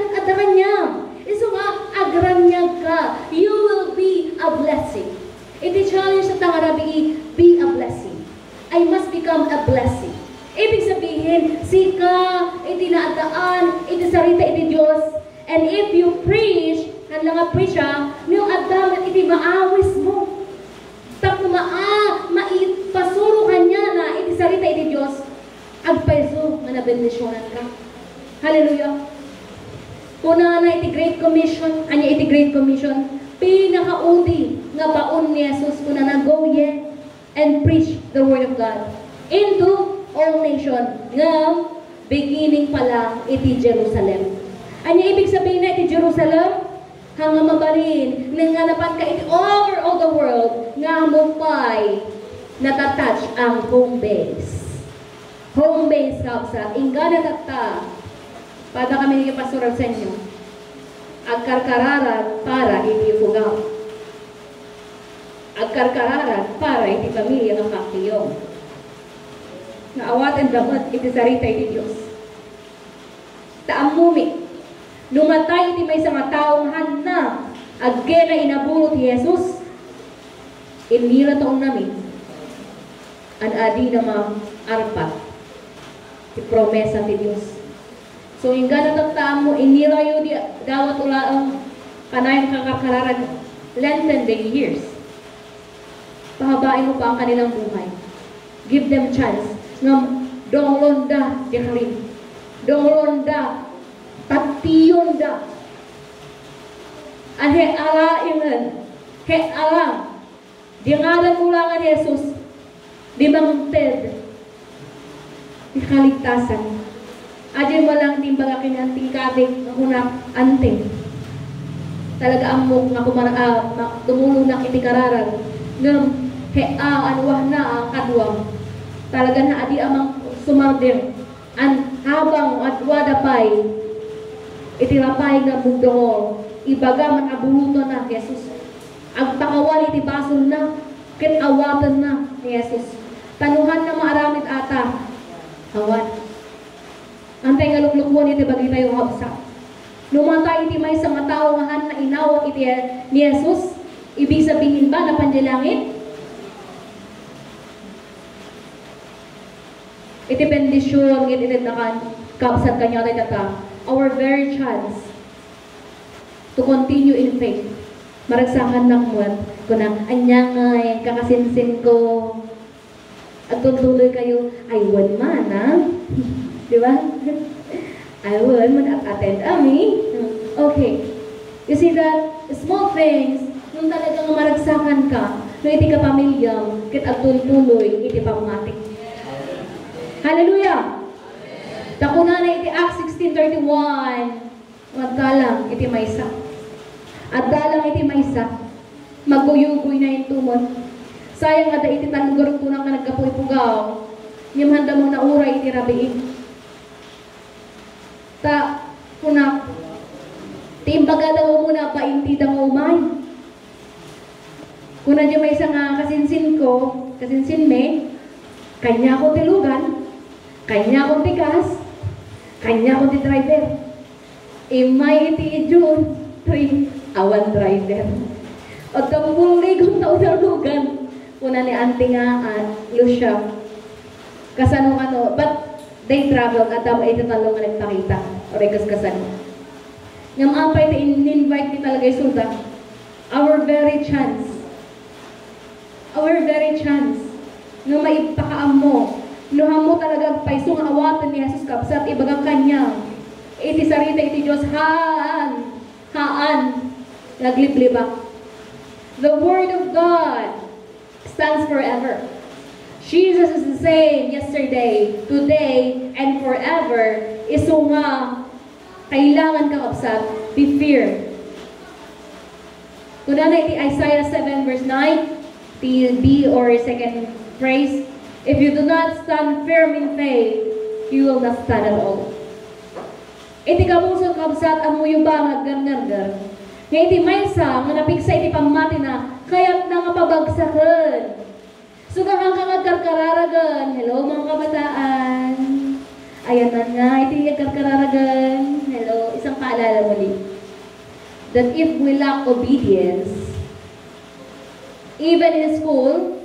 I must become a blessing. Ibig sabihin, sika, iti naadaan, iti sarita, iti Diyos. And if you preach, hanlang nga preach nung adaman, iti maawis mo. Tapos maipasuro kanya na iti sarita, iti Diyos. Agpaiso, manabendisyonan ka. Hallelujah. Una na iti Great Commission, anya iti Great Commission, pinakaudi nga baon ni Jesus, una na go ye and preach the Word of God into all nation, nga beginning pa lang iti Jerusalem. Anya ibig sabihin na iti Jerusalem? Hanga mabalin, nanganapan ka iti over all the world, nga mupay natatouch ang home base. Home base kapsa, inga natata, pada kami ni Pastor sa inyo, agkarkararan para iti fugaw. Agkarkararan para iti pamilya ng kakiyong. Naawatan dapat iti sarita iti Diyos. Taamumi, numatay iti may nga taong hanna, agkena inabulot ni Jesus, inira taong namin, an adi na arpat, iti promesa ti Diyos. So, yung gana tagtaan mo, inira yun di dawat ulaang panayang kakakararan, lengthen the years. Pahabain mo pa ang kanilang buhay. Give them chance. Ngam, donglonda, dekarin. Donglonda, tatiyonda. An ala ingan, ala. Di ngalan ulangan Jesus, di mangted, di kaligtasan. Ajen mo lang timbaga kinanting kabig, nakunak, anting. Talaga amok, tumulong na itikararan. Ngam, anwah na ang kadwang. Talaga na adi amang sumardir. An habang adwada pay, itirapay na mundong, ibaga man abuluto na Jesus. Agpakawali ti basol na, kinawatan na ni Jesus. Tanuhan na maaramit ata, awan. Antay nga luklukwan iti bagay tayo habsa. Numatay iti may sa matao nga na inawat iti ni Jesus, ibig sabihin ba na panjalangit? Iti bendisyon, iti nakan, kapsat kanya tayo tata, our very chance to continue in faith. Maragsakan lang mo, kunang, anyang ay, kakasinsin ko, at tutuloy kayo, ay, wan man, ha? Di ba? I will attend ami. Okay. You see that? Small things, nung talagang maragsakan ka, nung iti ka pamilyang, kit at tuloy, iti pamatik. Hallelujah! Takuna na iti Acts 16:31, magkalang iti maysa. At dalang iti maysa, maguyugoy na yung tumon. Sayang nga da iti tanugurong kunang ka nagkapuy-pugaw, handa mo na uray iti rabiin. Ta, kunak, timbaga daw mo na painti daw umay. Kuna di may isang kasinsin me, kanya ko tilugan, kanya ko tikas, kanya ko ti driver. Imay iti idyon, awan driver. O tampung ligong taon-talugan, kuna ni auntie nga Lucia, kasano but they traveled at tama ito talong nga nagpakita. O rekas-kasan. Ngam apay na in-invite ni talaga yung sulta. Our very chance. Nga maipakaam mo. Nuham mo talaga paisong awatan ni Jesus kapsat ibagang kanya. Iti sarita iti Diyos. Haan. Nagliblibak. The Word of God stands forever. Jesus is the same yesterday, today, and forever. Iso nga, kailangan ka kapsat, be feared. Kuna na iti Isaiah 7 verse 9, B or second phrase, if you do not stand firm in faith, you will not stand at all. Iti kamusong kapsat, amuyo ba nga gar-gar-gar. Nga iti maysa, nga napiksa iti pamati na, kaya't na nga pabagsakan. Sugahang kang agkarkararagan. Hello mga kabataan. Ayan na nga, iti agkarkararagan. Hello, isang paalala muli. That if we lack obedience, even in school,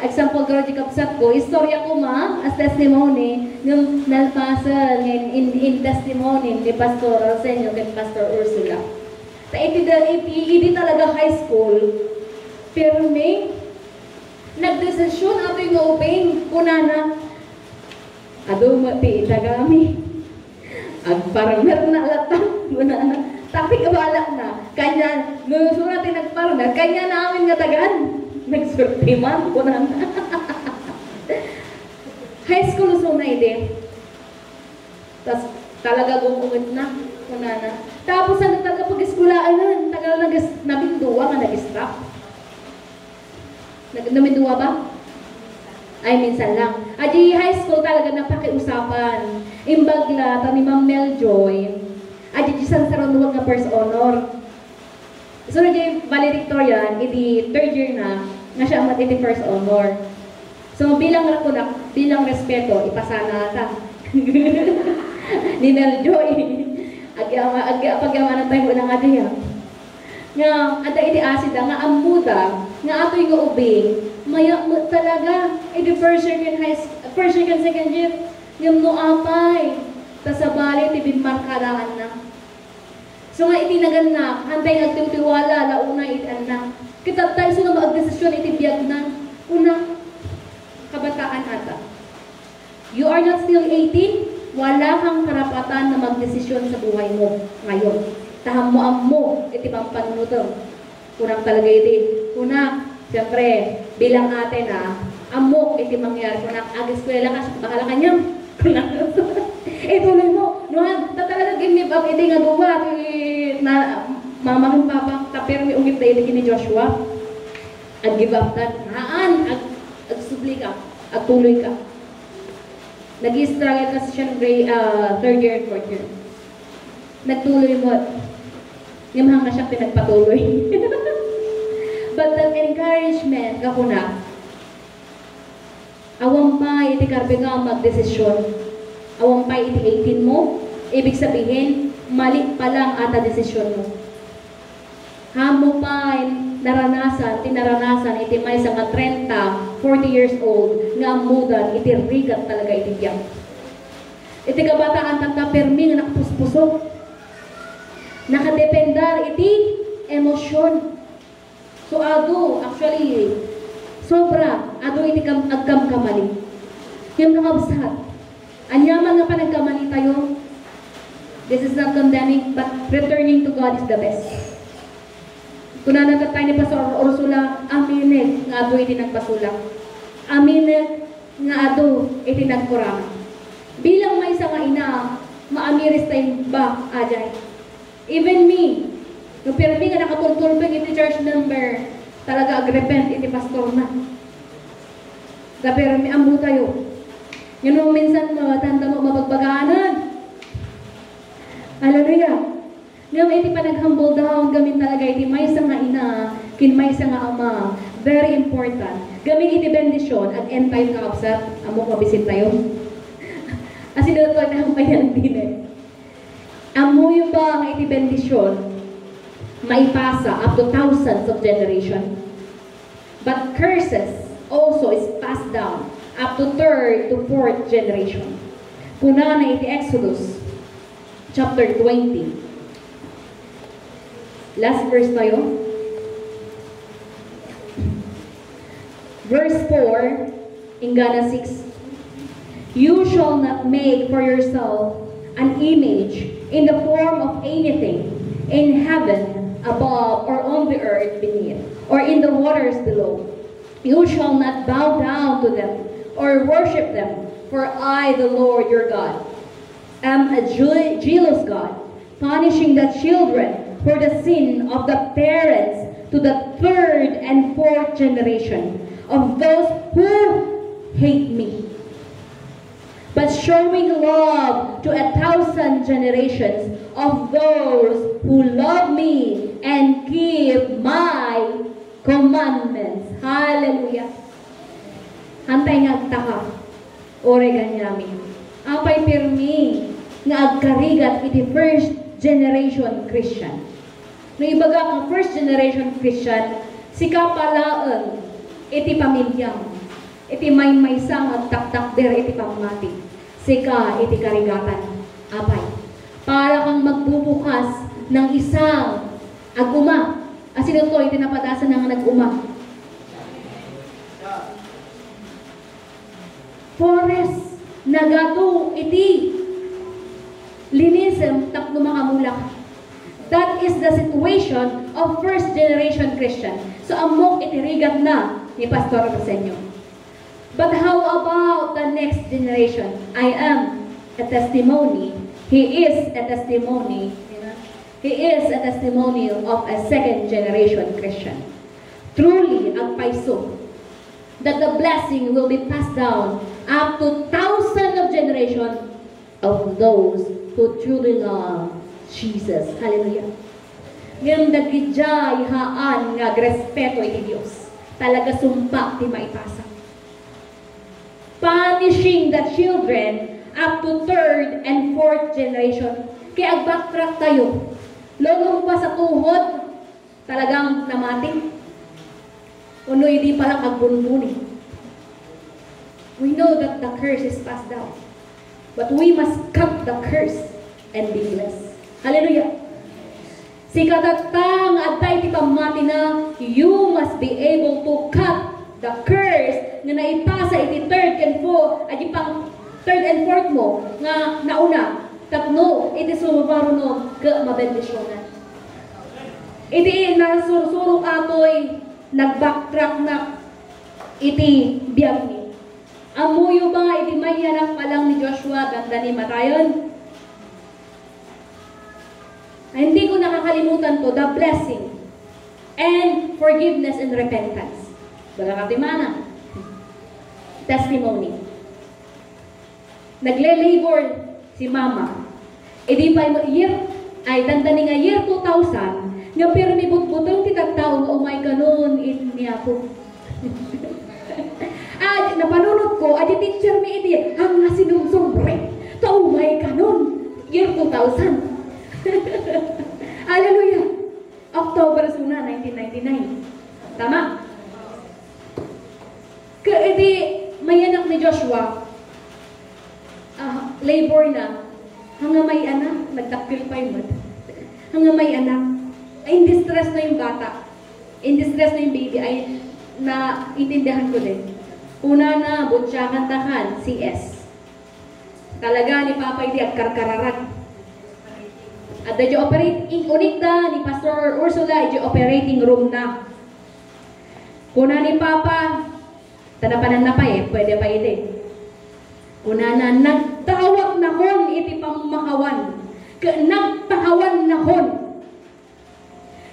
Example, garo di kapsat ko, istorya ko ma, as testimony, ng nalpasan, in testimony, ni Pastor Arsenio, kay Pastor Ursula. Ta iti talaga high school, pero may, nagdesisyon ato yung open, kunana, ado mati itagami, parang meron na alatang, kunana, tapi kabala na, kanya, nusurat nagparang na, kanya namin nga tagaan, nagsurti man, kunana. High school so na ide. Tapos talaga gumungit na, kunana. Tapos ano talaga pag-eskulaan na, tagal nabinduwa nga nag-strap. Nabinduwa ba? Ay, minsan lang. Adi high school talaga napakiusapan. Imbagla, ni Ma'am Meljoy, adi San Saronuwag nga first honor. So, adi valedictorian, iti third year na, nga siya amat iti first honor. So, bilang respeto, ipasana ta. Ni Meljoy. Pagyamanan tayo ng adiya. Nga, ada iti asida, nga amuda, nga ato yung ubing, maya mo talaga, iti first year, second year, yung nuapay, tasabali, iti markaraan na. So nga iti naganak, hantay nagtiwala, launa iti anak. Kita tayo so nga maagdesisyon, iti biyag na, unang kabataan ata. You are not still 18, wala kang karapatan na magdesisyon sa buhay mo ngayon. Taham mo, iti pampanuto. Kunang talaga iti. Kuna, siyempre, bilang ate na, amok iti mangyari. Kunang ag-eskwela ka, bakala ka niyang. Kunang, tuloy mo. Nuhan, talaga give up iti nga duwa. Na, mamang papa, tapir may ungit na iti ni Joshua. Ag-give up that. Haan, ag-subli ka, ag-tuloy ka. Nag-i-struggle kasi siya ng third year and fourth year. Nagtuloy mo. Yung mga siyang pinagpatuloy. But that encouragement, kakuna, awang pa iti karbe nga magdesisyon. Awang pa iti 18 mo, ibig sabihin, mali pa lang ata desisyon mo. Hamo pa tinaranasan, iti may sa mga 30, 40 years old, nga amudan, iti rigat talaga iti biyak. Iti kabataan tanta permi nga nakapuspusok. Nakadependar iti emosyon. So actually, sobra, iti agkam kamali. Yung nakabsat, anyaman nga pa nagkamali tayo, this is not condemning, but returning to God is the best. Kung nanatay ni Pastor Ursula, aminet nga iti nagpasula. Aminet nga iti nagkurang. Bilang may isa nga ina, maamiris tayo ba, ajay? Even me, nung pirmi nga nakatultulping iti church member, talaga agrepent iti pastor na. Kapirmi ambo tayo. Yun nung minsan tanda mo mabagbaganan. Hallelujah. Ngayon iti panaghumble down, gamin talaga iti may nga ina, kin may nga ama. Very important. Gamin iti bendisyon at end time kakapsat, amo mabisit tayo. Asi doon ko na mayan din eh. Amoy ba ang iti bendisyon maipasa up to thousands of generation? But curses also is passed down up to third to fourth generation. Kuna na iti Exodus chapter 20. Last verse tayo. Verse 4, ingana 6. You shall not make for yourself an image in the form of anything in heaven above or on the earth beneath or in the waters below. You shall not bow down to them or worship them, for I, the Lord your God, am a jealous God, punishing the children for the sin of the parents to the third and fourth generation of those who hate me, but showing love to 1,000 generations of those who love me and keep my commandments. Hallelujah. Hantay nga taka, ore ganyami. Apay pirmi, nga agkarigat iti first generation Christian. No ibaga ang first generation Christian, si kapalaan iti pamilyang. iti may sang agtaktak der iti pamati. Sika iti karigatan. Apay. Para kang magbubukas ng isang aguma. Asino to, iti napadasan ng nag-uma. Forest, nagado, iti linism, tapno makamulak. That is the situation of first generation Christian. So, amok itirigat na ni Pastor Rosenyo. But how about the next generation? I am a testimony. He is a testimony. He is a testimony of a second generation Christian. Truly, ang paiso, that the blessing will be passed down up to thousands of generations of those who truly love Jesus. Hallelujah. Ngayon nagidya ihaan nga respeto iti Diyos. Talaga sumpa ti maipasa. Punishing the children up to third and fourth generation. Kaya backtrack tayo. Logong pa sa tuhod, talagang namati. Uno hindi pala kagbunbuni. We know that the curse is passed down. But we must cut the curse and be blessed. Hallelujah. Si katatang at tayo ti pamati na, you must be able to cut the curse na naipasa iti third and fourth, at pang third and fourth mo, nga nauna, tapno, iti sumabaro no, ka mabendisyonan. Iti nasusurok atoy, nag-backtrack na, iti biyag ni. Amuyo ba, iti may anak pa lang ni Joshua, ganda ni Matayon? Hindi ko nakakalimutan to, the blessing and forgiveness and repentance. Baga katimana. Testimony. Nagle-labor si mama. Di pa year, ay tandani nga year 2000, nga pero ni butbutong titagtaon, oh my ganon, niya ako. Napanunod ko, adi teacher mi iti, ang nasinumsumbre. Oh my ganon, year 2000. Hallelujah. October 1, 1999. Tama? Edi, may anak ni Joshua, labor na, hanga may anak, nagtakpil pa yung hanga may anak, ay in distress na yung bata, in distress na yung baby, ay naintindihan ko din. Una na, butsakan takan, CS. Talaga ni Papa hindi at karkararat. At the operating unik na ni Pastor Ursula, the operating room na. Kuna ni Papa, tanapanan na pa pwede pa iti. Kuna na, nagtawag na hon iti pamakawan. Nagtakawan na hon.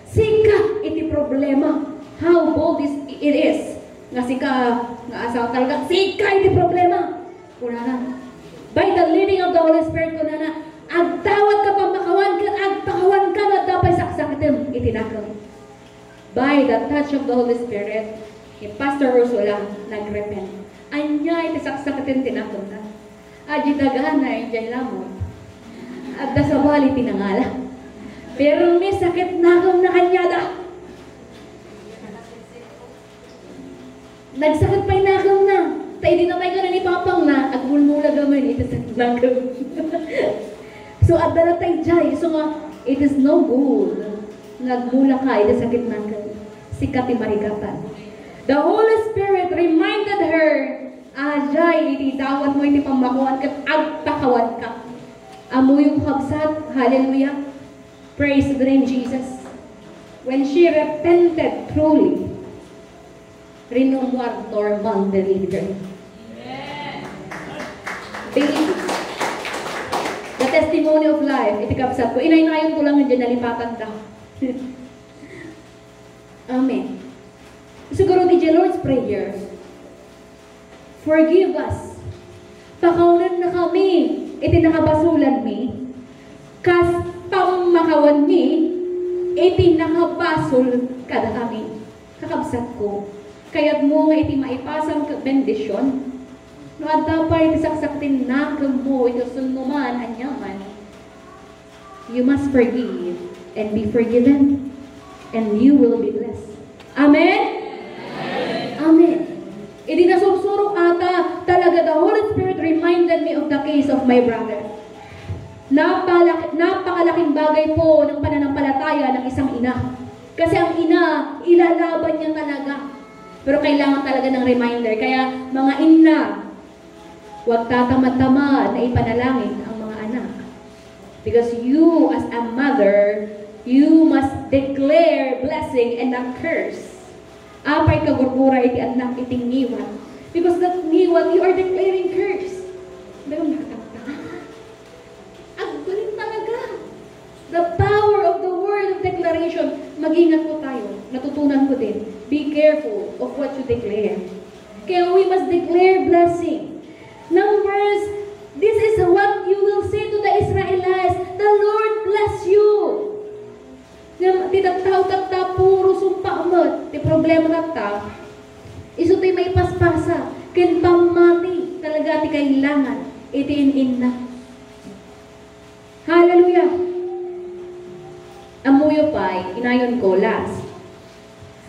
Sika iti problema. How bold it is. Nga sika, nga asaw talaga, sika iti problema. Kuna na. By the leading of the Holy Spirit, kuna na, agtawag ka pamakawan ka, agtakawan ka na dapat saksakitim itinakaw. By the touch of the Holy Spirit, ni Pastor Ursula nagrepent. Anya iti saksakitim tinakaw na. Adi dagahan na yung dyan lamon. At dasawali pinangala. Pero may sakit nakam na kanyada. Nagsakit pa'y nakam na. Tayo din na tayo ka na ni Papang na, at mulmula gaman iti sakit nakam. So, at dalatay jay, so nga, it is no good. Nagmula ka, iti sakit nakam. Sikat ti marigatan. The Holy Spirit reminded her, Ajay, iti dawat mo iti pamakuan kat agtakawan ka. Amo yung kabsat, hallelujah. Praise the name Jesus. When she repented truly, renumuar torment the leader. Believe. The testimony of life, iti kabsat ko. Inay-nayon ko lang yung nalipatan ka. Amen. Siguro di Lord's Prayer, forgive us. Pakaunan na kami. Iti nakabasulan mi. Kas pamakawan mi. Iti nakabasol kada kami. Kakabsat ko. Kaya't mo nga iti maipasang bendisyon. No at dapat iti saksaktin nakam mo. Ito sunuman anyaman. You must forgive and be forgiven. And you will be blessed. Amen? Amen. Amen. Iti nasursurok of my brother. Napakalaking bagay po ng pananampalataya ng isang ina. Kasi ang ina, ilalaban niya talaga. Pero kailangan talaga ng reminder. Kaya mga ina, huwag tatamad-tamad na ipanalangin ang mga anak. Because you as a mother, you must declare blessing and not curse. Apay kagurgura iti anak iting niwan. Because that niwan, you are declaring curse. Pero galing talaga. The power of the word of declaration. Mag-ingat po tayo. Natutunan ko din. Be careful of what you declare. Kaya we must declare blessing. Numbers, this is what you will say to the Israelites. The Lord bless you. Titagtaw-tagta, puro sumpa umat. Di problema tagta. Iso tayo may paspasa. Kinpamati. Talaga ti kailangan. Itiin na. Hallelujah! Amuyo pa'y, inayon ko, last.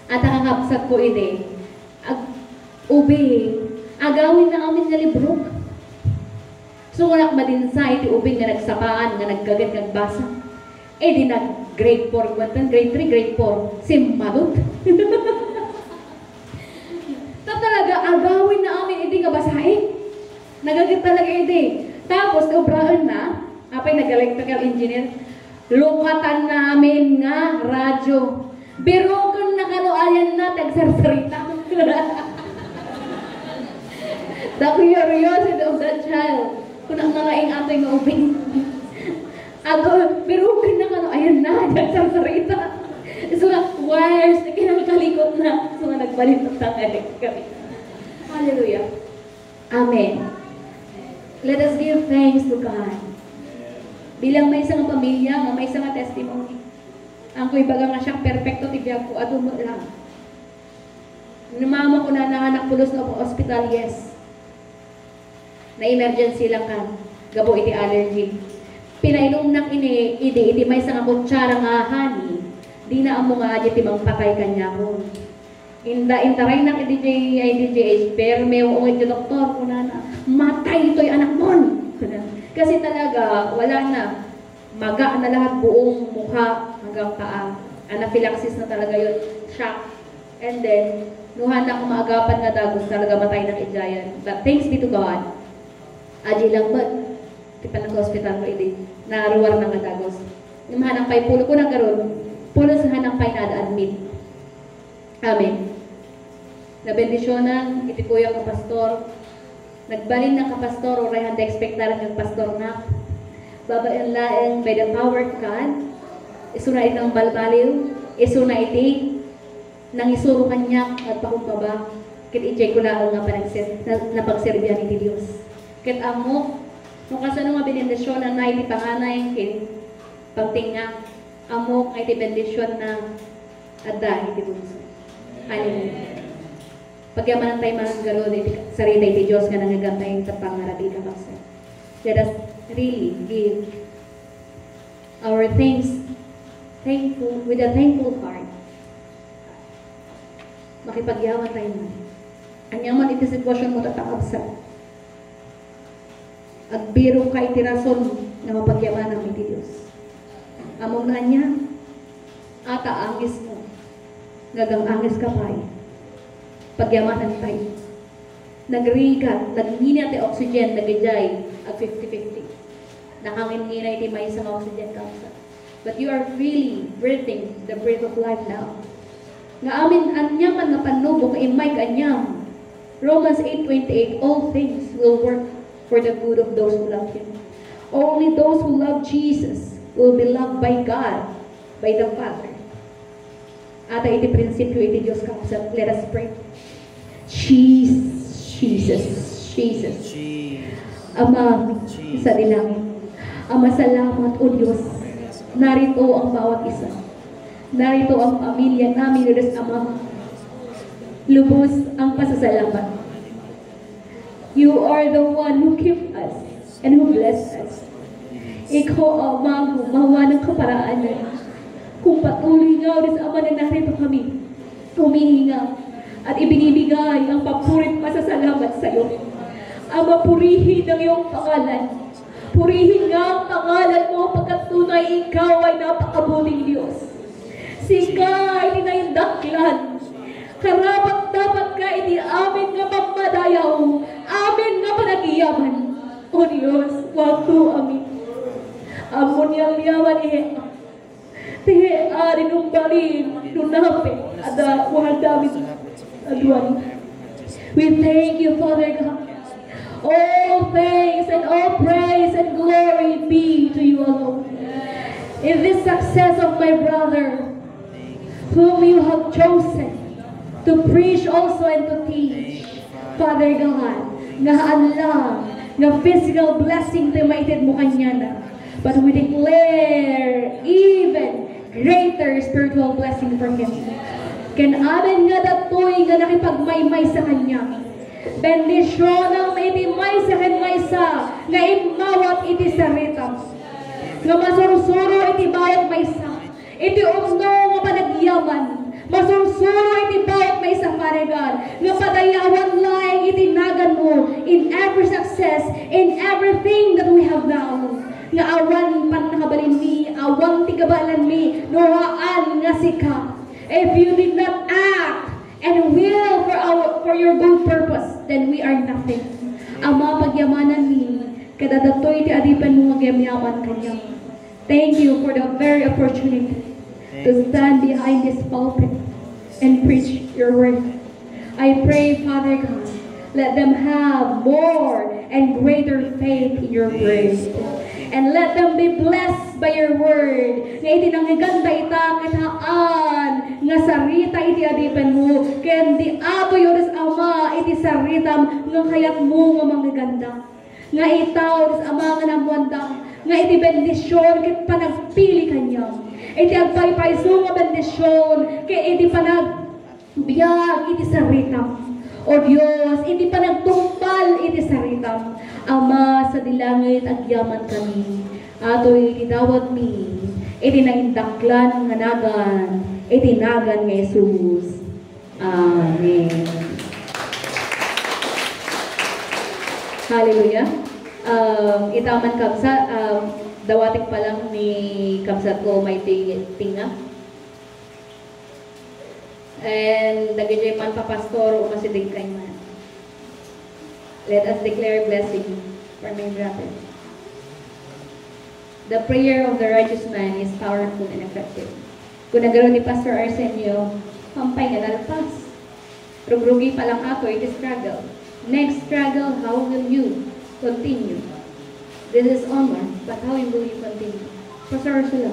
At nakakapsat ko ide, ubi, agawin na amin nga librok. So, wanak madinsay, iti ubing nga nagsapaan, nga nagkagat, nagbasa. Di nag-grade 4, grade 3, grade 4, simmalot. Talaga, agawin na amin, hindi nga basahin. Nagagat talaga ide. Tapos, obraan na, apay nag-electrical engineer, lukatan namin nga radyo. Pero kung nakanuayan na, tagsarsarita. The curiosity of that child. Kung nangalaing ato'y maubing. Pero kung nakanuayan na, tagsarsarita. So, wires, kinakalikot na. So, nagbalik ng electrical. Hallelujah. Amen. Let us give thanks to God. Bilang may isang pamilya, may isang testimony. Ang ko ibaga nga siyang perfecto tibiyag ko, ato mo lang. Mama ko na nanganak pulos na po hospital, yes. Na emergency lang kan. Gabo iti allergy. Pinainom na iti may isang kutsara nga honey. Di na amo nga iti mang patay kanya ko. Intaray na IDJ, pero may uungit yung doktor ko na matay ito'y anak mo. Kasi talaga, wala na. Maga na lahat buong mukha hanggang paa. Anaphylaxis na talaga yun. Shock. And then, nuhan na kumaagapan nga dagos, talaga matay ng ijayan. But thanks be to God. Aji lang ba? Di pa nag-hospital ko hindi. Naruwar na nga dagos. Yung hanang pay pulo ko na karon, pulo sa hanang pay na-admit. Amen. Nabendisyonan, iti kuya ka pastor. Nagbalin na ka pastor, o ray handa ekspektaran ng pastor na. Babayan laeng by the power of God. Isuna itang balbaliw. Isuna iti nang isuro kanya at pakumbaba. Kit i-check ko lang nga napagserbihan iti Diyos. Kit amo, nung kasano nga binendisyonan na iti panganay, kit pagtinga, amo nga iti bendisyon na adda iti bunso. Hallelujah. Pagyaman tayo mga garo, sarita iti Diyos nga nangagantay sa pangarabi ka basta. Let us really give our thanks, with a thankful heart. Makipagyawan tayo man. Anyaman iti sitwasyon mo tatakabsa. Agbiro ka iti rason na mapagyaman ng iti Diyos. Among na niya, ata angis mo. Gagang angis ka pa pagyamanan tayo. Nagrigat, nagngina ti oxygen, nagijay, at 50-50. Nakangin-ngina iti may isang oxygen kamsa. But you are really breathing the breath of life now. Nga amin anyaman nga panubo ka imay kanyam. Romans 8:28, all things will work for the good of those who love Him. Only those who love Jesus will be loved by God, by the Father. Ata iti prinsipyo iti Diyos kamsa. Let us pray. Jesus. Ama sa dilangit. Ama, salamat o Diyos. Narito ang bawat isa. Narito ang pamilya namin, Diyos Ama. Lubos ang pasasalamat. You are the one who kept us and who blessed us. Ikaw, Ama, gumawa ng kaparaanan. Kung patuloy nga, Diyos Ama, na narito kami, humihinga at ibinibigay ang papurit pasasalamat sa iyo. Ama, purihin ang iyong pangalan. Purihin nga ang pangalan mo pagkat tunay ikaw ay napakabuting Diyos. Sika ay tinayindaklan. Karapat dapat ka iti amin nga pamadayaw, amin nga panagiyaman. O Diyos, wag to amin. Amon yang liyaman tihe ari nung balin, nung nape, ada wahal damit aduan. We thank you, Father God. All thanks and all praise and glory be to you alone. In this success of my brother, whom you have chosen to preach also and to teach, Father God, nga Allah, nga physical blessing to maited mo kanya na. But we declare even greater spiritual blessing for him. Ken amen nga datoy nga nakipagmaymay sa kanya. Bendisyon ang maitimay sa kanmaysa nga imawat iti sarita. Nga masursuro iti bayat maysa. Iti umno nga panagyaman. Masursuro iti bayat maysa paregan. Nga padayawan lang iti nagan mo in every success, in everything that we have now. Nga awan panakabalin mi, awan tigabalan mi, nohaan nga sika. If you did not act and will for your good purpose, then we are nothing. Ama, pagyamanan mi, kadadatoy ti adipan mo magyamyaman kanya. Thank you for the very opportunity to stand behind this pulpit and preach your word. I pray, Father God, let them have more and greater faith in your word. And let them be blessed by your word. Nga iti nangiganda ita kitaan nga sarita iti adipan mo. Ken di ato yoris ama iti saritam nga kayat mo nga manggaganda. Nga itaw yoris ama nga namuandang. Nga iti bendisyon ket panagpili kanya. Iti agpaypayso nga bendisyon ket iti panagbiag iti saritam. O Diyos, iti panagtumpal iti saritam. Ama, sa dilangit agyaman kami. Ato'y itawag mi. Iti nangindaklan nga nagan. Iti nagan nga Jesus. Amen. Hallelujah. Itaman kamsa, dawatik pa lang ni kamsa ko may tinga. And nagajay man pa pastor o masidig kay man. Let us declare blessing for my brother. The prayer of the righteous man is powerful and effective. Kung nagkaroon ni Pastor Arsenio, pampay na nalpas. Rugrugi pa lang ako, it is struggle. Next struggle, how will you continue? This is honor, but how will you continue? Pastor Ursula.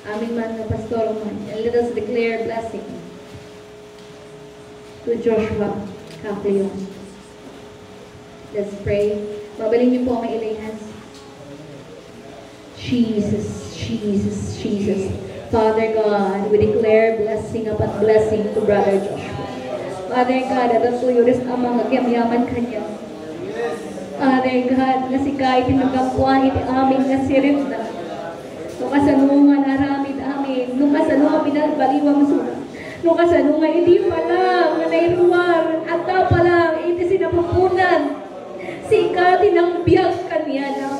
Aming man na pastor man. And let us declare blessing to Joshua Capleon. Let's pray. Mabalin niyo po ang may hands. Jesus, Jesus, Jesus. Father God, we declare blessing upon blessing to Brother Joshua. Father God, at ang tuyuris ang mga kiyamyaman kanya. Father God, na si kahit nagkakuha iti amin na sirit na. Nung kasanungan aramid amin, nung kasanungan pinagaliwang sura. Nung kasanungan, hindi pa lang, na nairuwar, at pa lang, hindi sinapupunan. Sika, tinangbiyak kanya lang.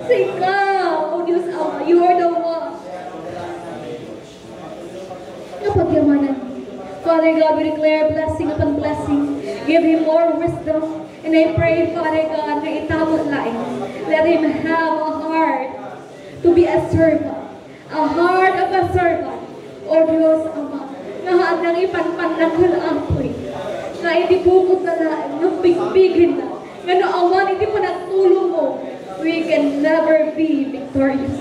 Sika, O Diyos Ama, you are the one. Napagyamanan. Father God, we declare blessing upon blessing. Give him more wisdom. And I pray, Father God, na itabot lain. Let him have a heart to be a servant. A heart of a servant. O Diyos Ama, na handang ipanpan na kulapoy. Na itibukod na lain, na bigbigin na. Nga naawan, hindi pa nagtulong mo. We can never be victorious.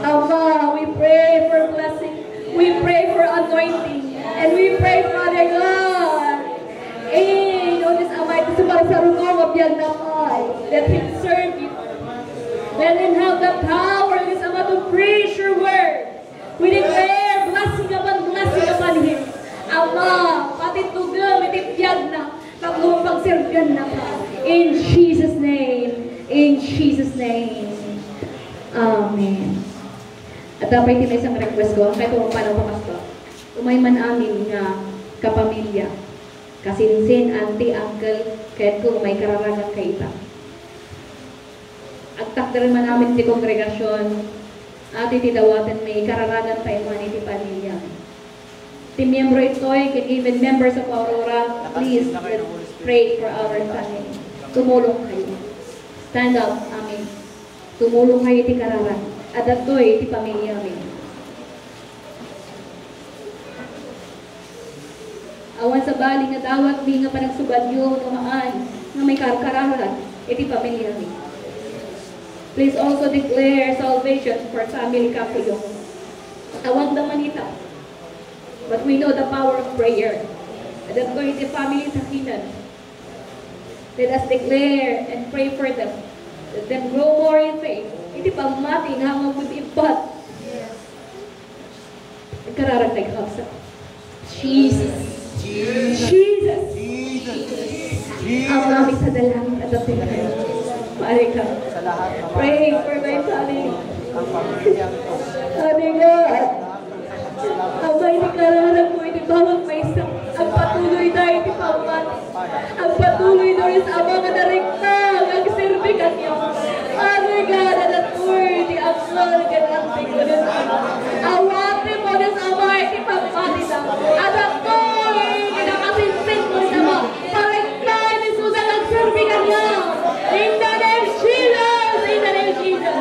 Ama, we pray for blessing. We pray for anointing. And we pray, Father God, O Diyos Ama, ito sa pagsarunong mabiyag na kay. Let him serve you. Let him have the power, O Diyos Ama, to preach your word. We declare blessing upon him. Ama, pati tugam, itipyag na, pagservyan na ka. In Jesus' name. In Jesus' name. Amen. At dapat ito isang request ko, kahit kung paano pa pastor. Umay man amin nga kapamilya, kasinsin, auntie, uncle, kahit kung may kararagang kaita. Agtak rin man namin ti kongregasyon. At itidawatan may kararagan tayo man iti pamilya. Ti miyembro ito'y, even members of Aurora, please, let's pray for our family. Tumulong kayo. Stand up, amin. Tumulong kayo iti kararan. At ito'y iti pamilya amin. Awan sa bali nga dawat, di nga panagsubadyo, tumaan, nga may karkararan, iti pamilya amin. Please also declare salvation for family Capullo. Awang damanita. But we know the power of prayer. And that's going to family Takinan. Let us declare and pray for them. Let them grow more in faith. Hindi pa mati nga mga mag-ibat. Nagkararag nag-hapsa. Jesus. Jesus. Ang aming sa dalangin at ang tingin. Pare ka. Pray for my family. Sabi nga, ang may nakararap mo, hindi bawang may isa. Ang patuloy na hindi paman. Ang patuloy na rin sa mga narikta. Ang sirbikan niyo. Sabi nga, nanatur, di aksal, gananting ko na sa awate mo na sa mga hindi pamati na. At ako, kinakasinsin mo sa mga parikta ni Susan ang sirbikan niyo. In the name of Jesus! In the name of Jesus!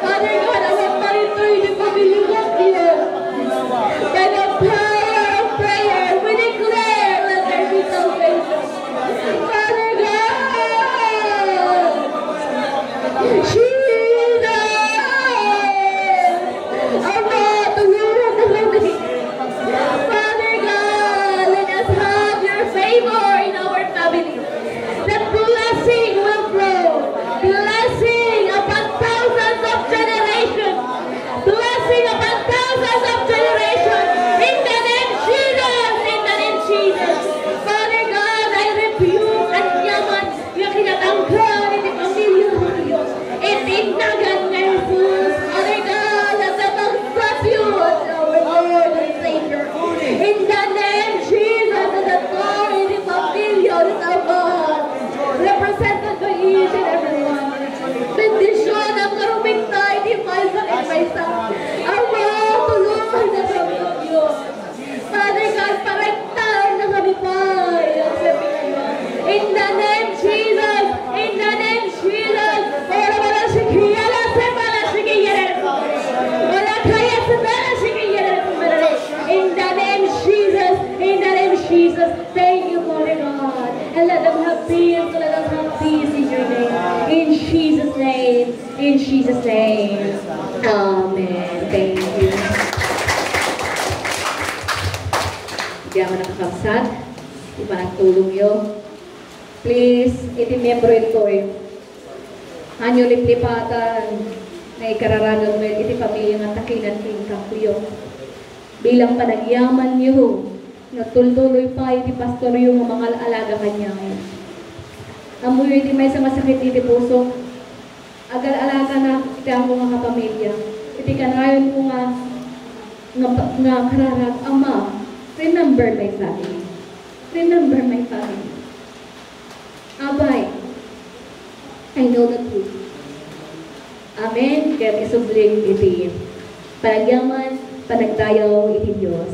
Father God, I want my return to family of you. By the power of prayer, we declare, let there be salvation. Father God! Jesus! Allah, tulungan na kami. Father God, let us have your favor in our family. That blessing will grow. Blessing upon thousands of generations. Blessing upon thousands of generations. In the name of Jesus. In the name of Jesus. Father God, I rebuke at yaman yung kinatanggal ni pamilya ng Diyos. Itignagan na Jesus. Father God, let them accept you as our Lord and Savior. In the name of Jesus, and the glory ni pamilya ng God. Represented by each and everyone. Bendisyon ang karuming tayo, di paisa at paisa. Ama, tulungan na kami ng Diyos. Father God, parektahan na kami pa. In the name of Jesus, in the name of Jesus, wala sikiya la sepala sikiya. Wala kaya sepala sikiya. In the name of Jesus, in the name of Jesus, thank you, Father God. And let them have peace, let them have peace in your name. In Jesus' name, in Jesus' name. Amen. Thank you. Hindi ako nakakapsat. Di pa nagtulong yun. Please, iti miyembro ito eh. Anyo liplipatan na ikararagan mo iti pamilya ng Takinan king Capullo. Bilang panagyaman niyo, nagtultuloy pa iti pastor yung mga alaga kanya. Amoy iti may sa masakit iti puso. Agal-alaga na iti ang mga kapamilya. Iti kanayon ko nga kararag, Ama, remember my family. Remember my family. Abay, I know the truth. Amen. Kaya isubling iti panagyaman, panagtayaw iti Diyos.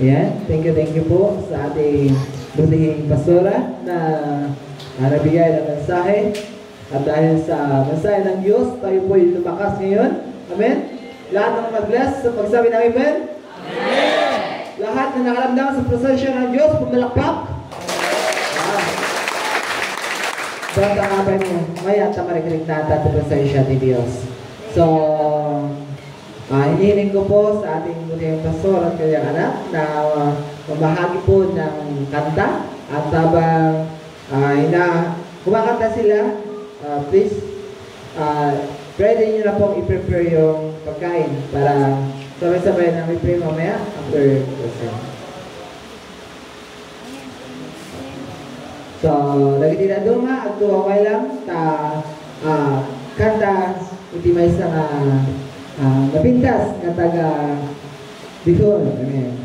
Ayan, thank you po sa ating butihing pastora na nabigay ng mensahe. At dahil sa mensahe ng Diyos, tayo po ay lumakas ngayon. Amen? Lahat ng mag-bless sa pagsabi ng Amen? Amen! Lahat na nakaramdam sa prosesyon ng Diyos, pumalakpak. Doon ang abay mo, maya at tamarikinig na at prosesyon ni Diyos. So, hinihiling ko po sa ating muling pastor at kanyang anak na mamahagi po ng kanta at habang kumakanta sila, please, pwede nyo na pong i-prepare yung pagkain para sabay-sabay na i-pray mamaya after the So, lagi tidak duma at tuwaway lang kanta iti may isang napintas na taga Bicol. Amen.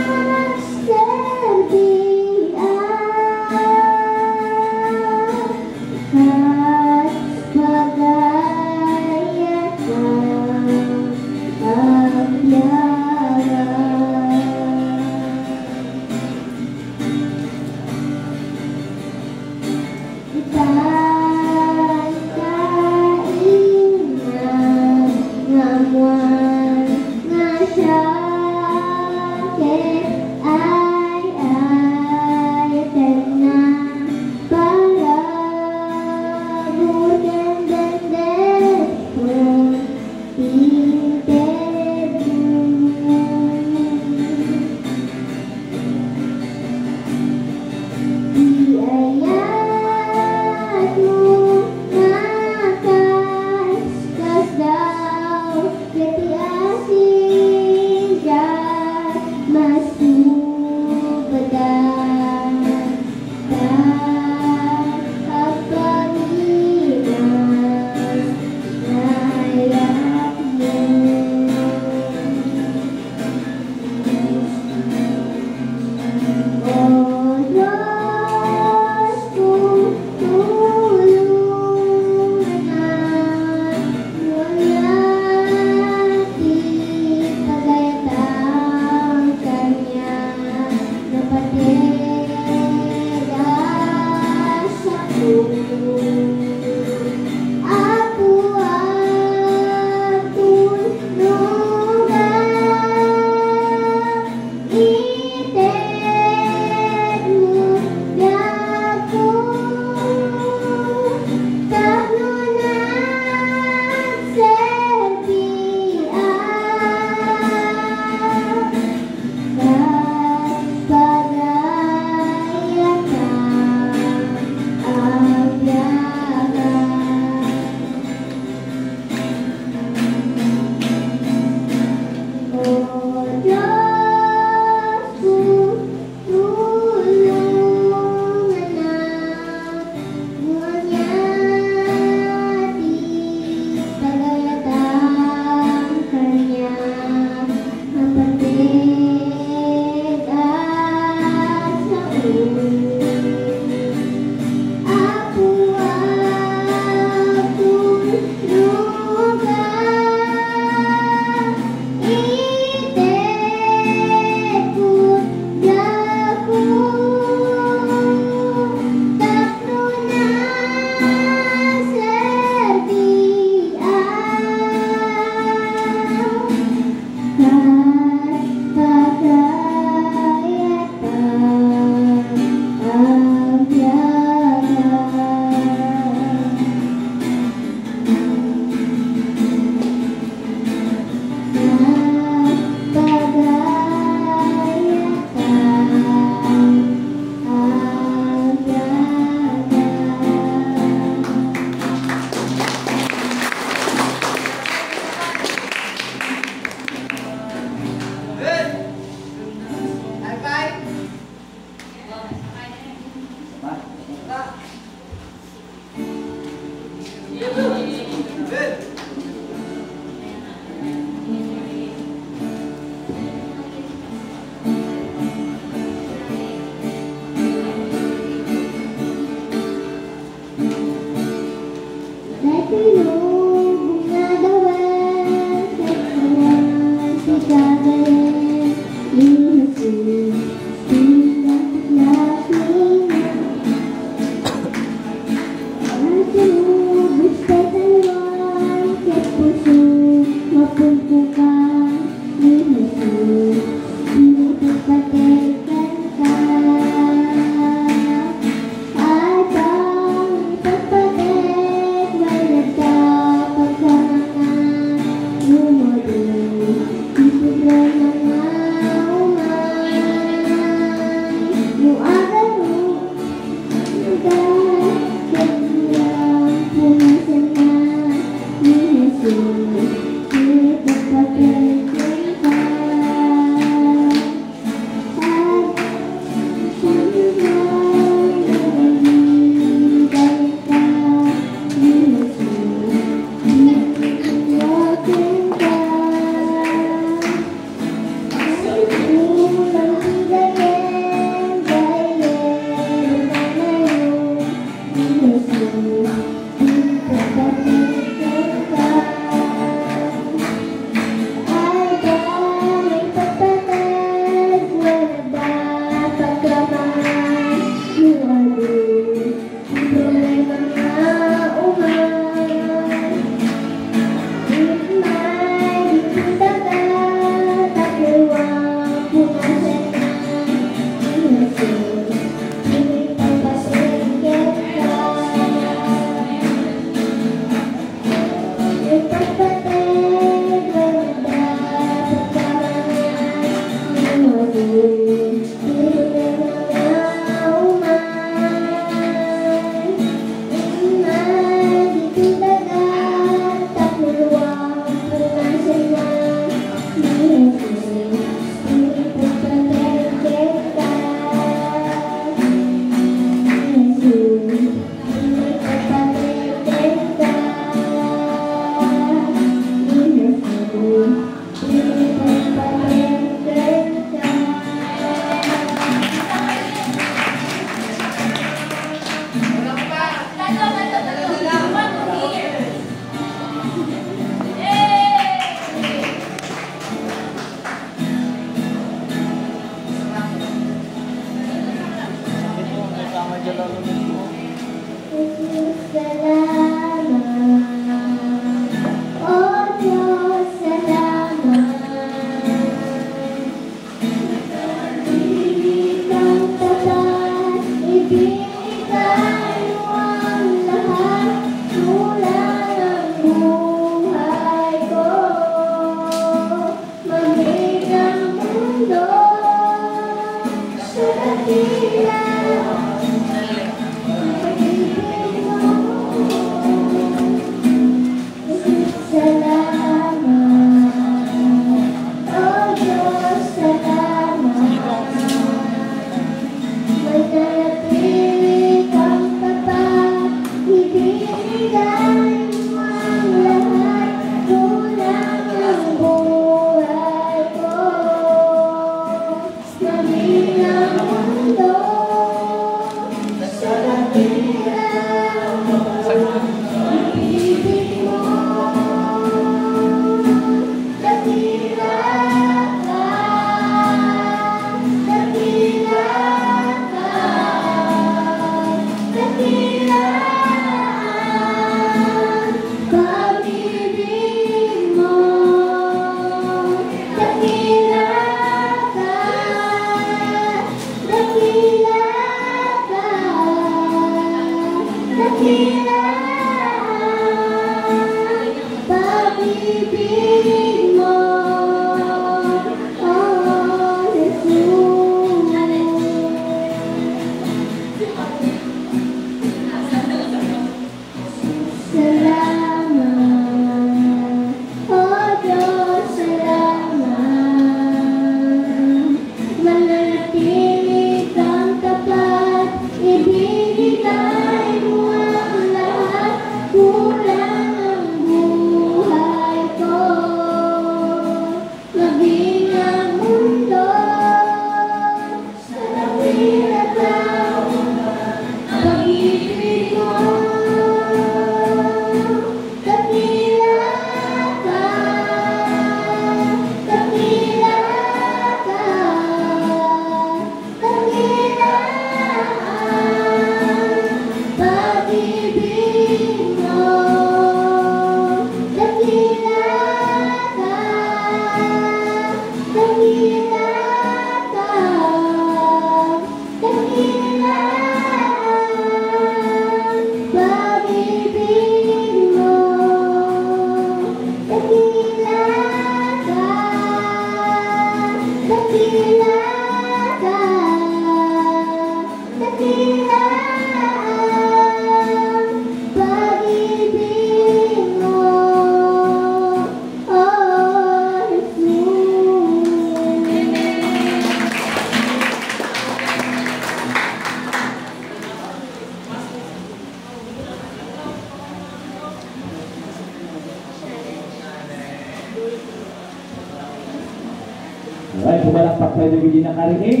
Alright, pumalakpak tayo ng hindi nakarinig.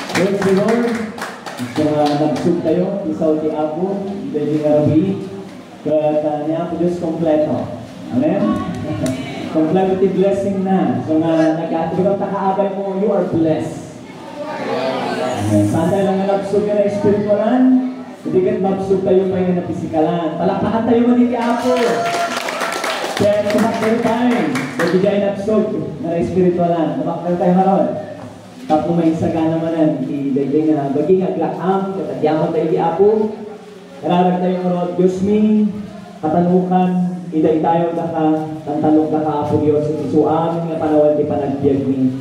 Praise the Lord. Gusto nga nagsug tayo, isaw ti Apo, hindi nga rabi, kat niya po Diyos kompleto. Amen? Complementary blessing na. So nga, nag-atibag ang takaabay mo, you are blessed. Saan tayo lang nabsog ka na spiritualan? Hindi ka't mabsog tayo pa yung napisikalan. Palakpakan tayo maniti ako. Kaya tumakbay tayo. Hindi tayo nabsog na spiritualan. Tumakbay tayo maron. Tapos may saga namanan. Hindi nga baging aglakam. Katadyaman tayo di ako. Kararag tayo maron. Diyos mi, katanukan. Iday tayo tantalog na ka po Diyos. So amin nga panawan di panagbiag mi.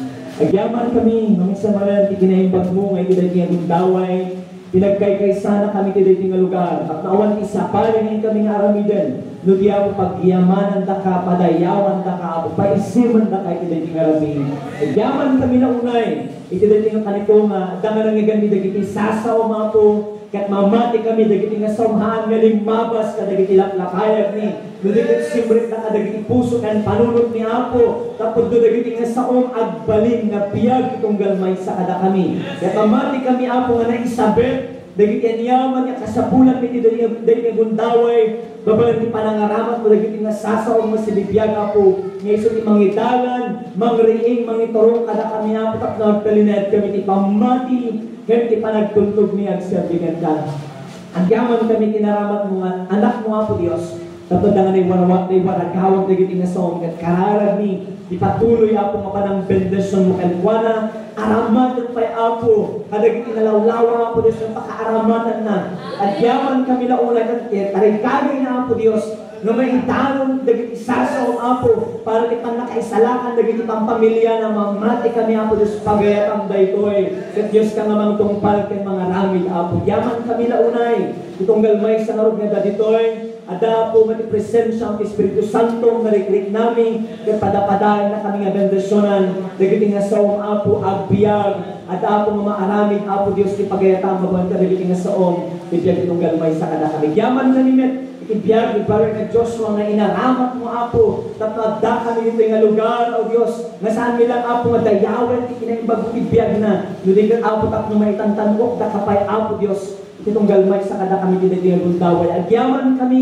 Agyaman kami, mamisa maran, ikinaimbag mo, ngay iday tingang daway, pinagkaykay sana kami iday tingang lugar, at naawan isa, palingin kami nga aramidan, nudya po pagyamanan da ka, padayawan da ka, paisiman da ka, iday tingang arami. Agyaman kami na unay, iday tingang kanito nga, dangan nga gani dagiti sasaw mga po, kat mamati kami dagiti nga samhaan nga limabas ka dagiti laklakayag ni dagiti simrit na kadagiti puso kan panunot ni Apo tapos dagiti nga saom agbalin nga biyag itong galmay sa kada kami kat mamati kami Apo nga naisabet dagiti anyaman nga kasapulan iti dagiti gundaway babalang ti panangaramat mo dagiti nga sasaom masilibiyag Apo nga iso ti mangidalan mangriing mangiturong kada kami Apo tap nagtalinayad kami ti pamati kaya ti panagtuntog ni agserbigan ka. Agyaman kami tinaramat mo nga, anak mo nga po Diyos. Tapos dangan ay waragawag na giting nga song, at kararag ni, ipatuloy ako nga pa ng bendesyon mo kalikuana, aramatan pa'y apo, kadagiti nalawlawa nga po Diyos, ng pakaaramatan na. Agyaman kami launay, at tarikagay na Apo Diyos, nga may itanong dagiti sasaw Apo para kitang nakaisalakan dagiti pampamilya na mamati kami Apo Diyos pagayatang daytoy ket Diyos ka nga mangtungpal ken mga ramid Apo yaman kami launay itong galmay sa narog nga daditoy ada po mati presensya ang Espiritu Santo nga rikrik nami ket padapadayon na kami nga bendisyonan dagiti nga saom Apo agbiag at Apo nga maaramid Apo Diyos ti pagayatang mabuan ka dagiti nga saom bibiyag itong galmay sa kada kami yaman kami met ibiyag, ibarik na Joshua nga inaramat mo Apo tatadda kami dito nga lugar o Diyos nga saan nilang Apo nga dayawan ikinaimbag ibiyag na nudigan Apo tap na maitantanok da kapay Apo Diyos itong galmay sa kada kami dito nga gundaway agyaman kami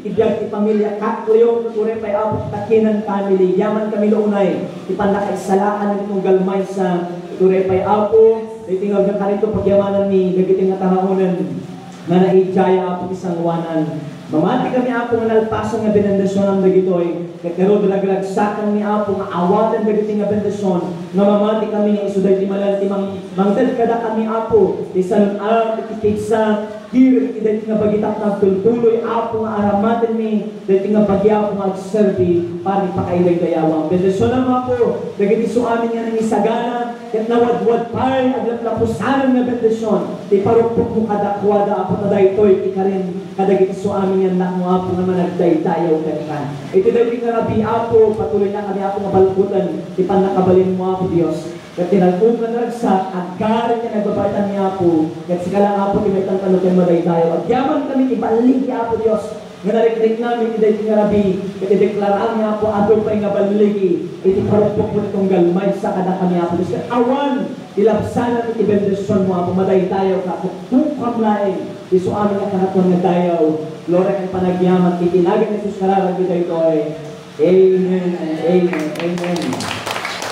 ibiyag ti pamilya kakleong ure pay Apo takinan family yaman kami lounay ipanakaisalaan itong galmay sa ure pay Apo itingaw nga kanito pagyamanan ni dagiting nga tarahonan nga naijaya Apo isang wanan mamati kami Apo nga nalpasan nga benendisyon ang dagitoy kagkaro dalagsakan ni Apo nga awatan dagiti nga bendisyon nga mamati kami nga isuday ti malanti mangdad kada kami Apo ti salun ti kitsa Kiri iti nga bagitak na tultuloy Apo nga aramatin mi dati nga bagya Apo nga agserbi para ipakailay dayawang bendisyon ang Apo dagiti suamin nga nang isagana ket nawadwad pay aglaplapusanan nga bendisyon ti parupok mo kadakwada Apo na daytoy ikarin kadagiti suamin nga nak mo Apo nga managdaydayaw kanikan iti dagiti nga rabi Apo patuloy na kami Apo nga balkutan ti panakabalin mo Apo Dios ket tinag-ugan ragsak aggaran nga nagbabatan ni Apo ket sikalang Apo ti may tantanuken madaydayaw agyaman kami ibalik ni Apo Dios nga narikrik namin iti nga rabi ket ideklaraan ni Apo adto pay nga baligi iti parupok mo itong galmay sa kada kami Apo Dios ket awan ilabsanan iti bendisyon mo Apo madaydayaw ka tukam laeng isu amin nga kanaton nga dayaw glory kang panagyaman itinagan ni Jesus kararag daytoy amen and amen amen.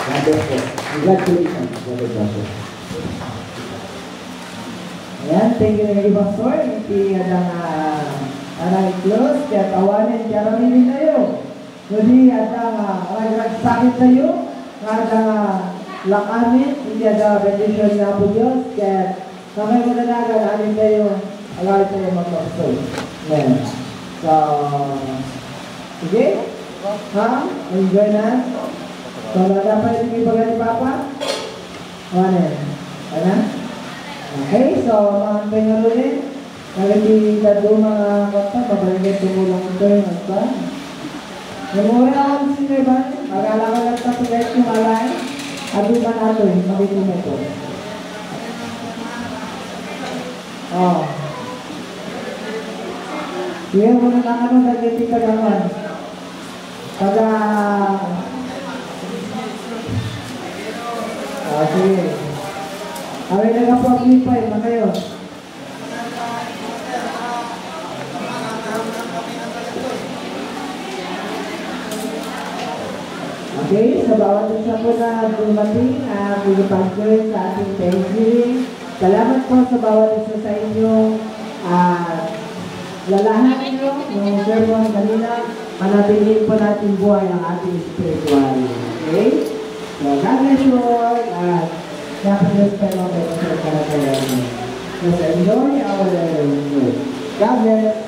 God bless you. Congratulations, Brother Joshua. Ayan, thank you very much, Pastor. Iti anang close, kaya tawanin, kaya kami din tayo. Jadi, ragsakit tayo, kada lakamin, hindi ada benediction na po Diyos, kaya kami mananagan, alin tayo, alay tayo mag-pastor. Amen. So, sige, enjoy na. So, dapat yung ibagay ni Papa? Ano? Ano? Okay, so, mga pengarunin, nagiging dado mga kanta, mabalagay tumulong ito yung agba. Namura ako si Neban, mag-alaka lang sa pagkait yung alay, adupan nato yung magitum ito. Oh. Sige mo na lang ano, nagiging kagaman. Sige. Away na nga po ang lipay, makayo. Okay, sa bawat isa po na dumating, pinipag-join sa ating Thanksgiving. Salamat po sa bawat isa sa inyong lalahan nyo, yung sermon kanina, manatiliin po natin buhay ang ating spiritual. Okay? So, God bless you all, at God bless kayo sa kalagayan nyo. Let's enjoy our God bless.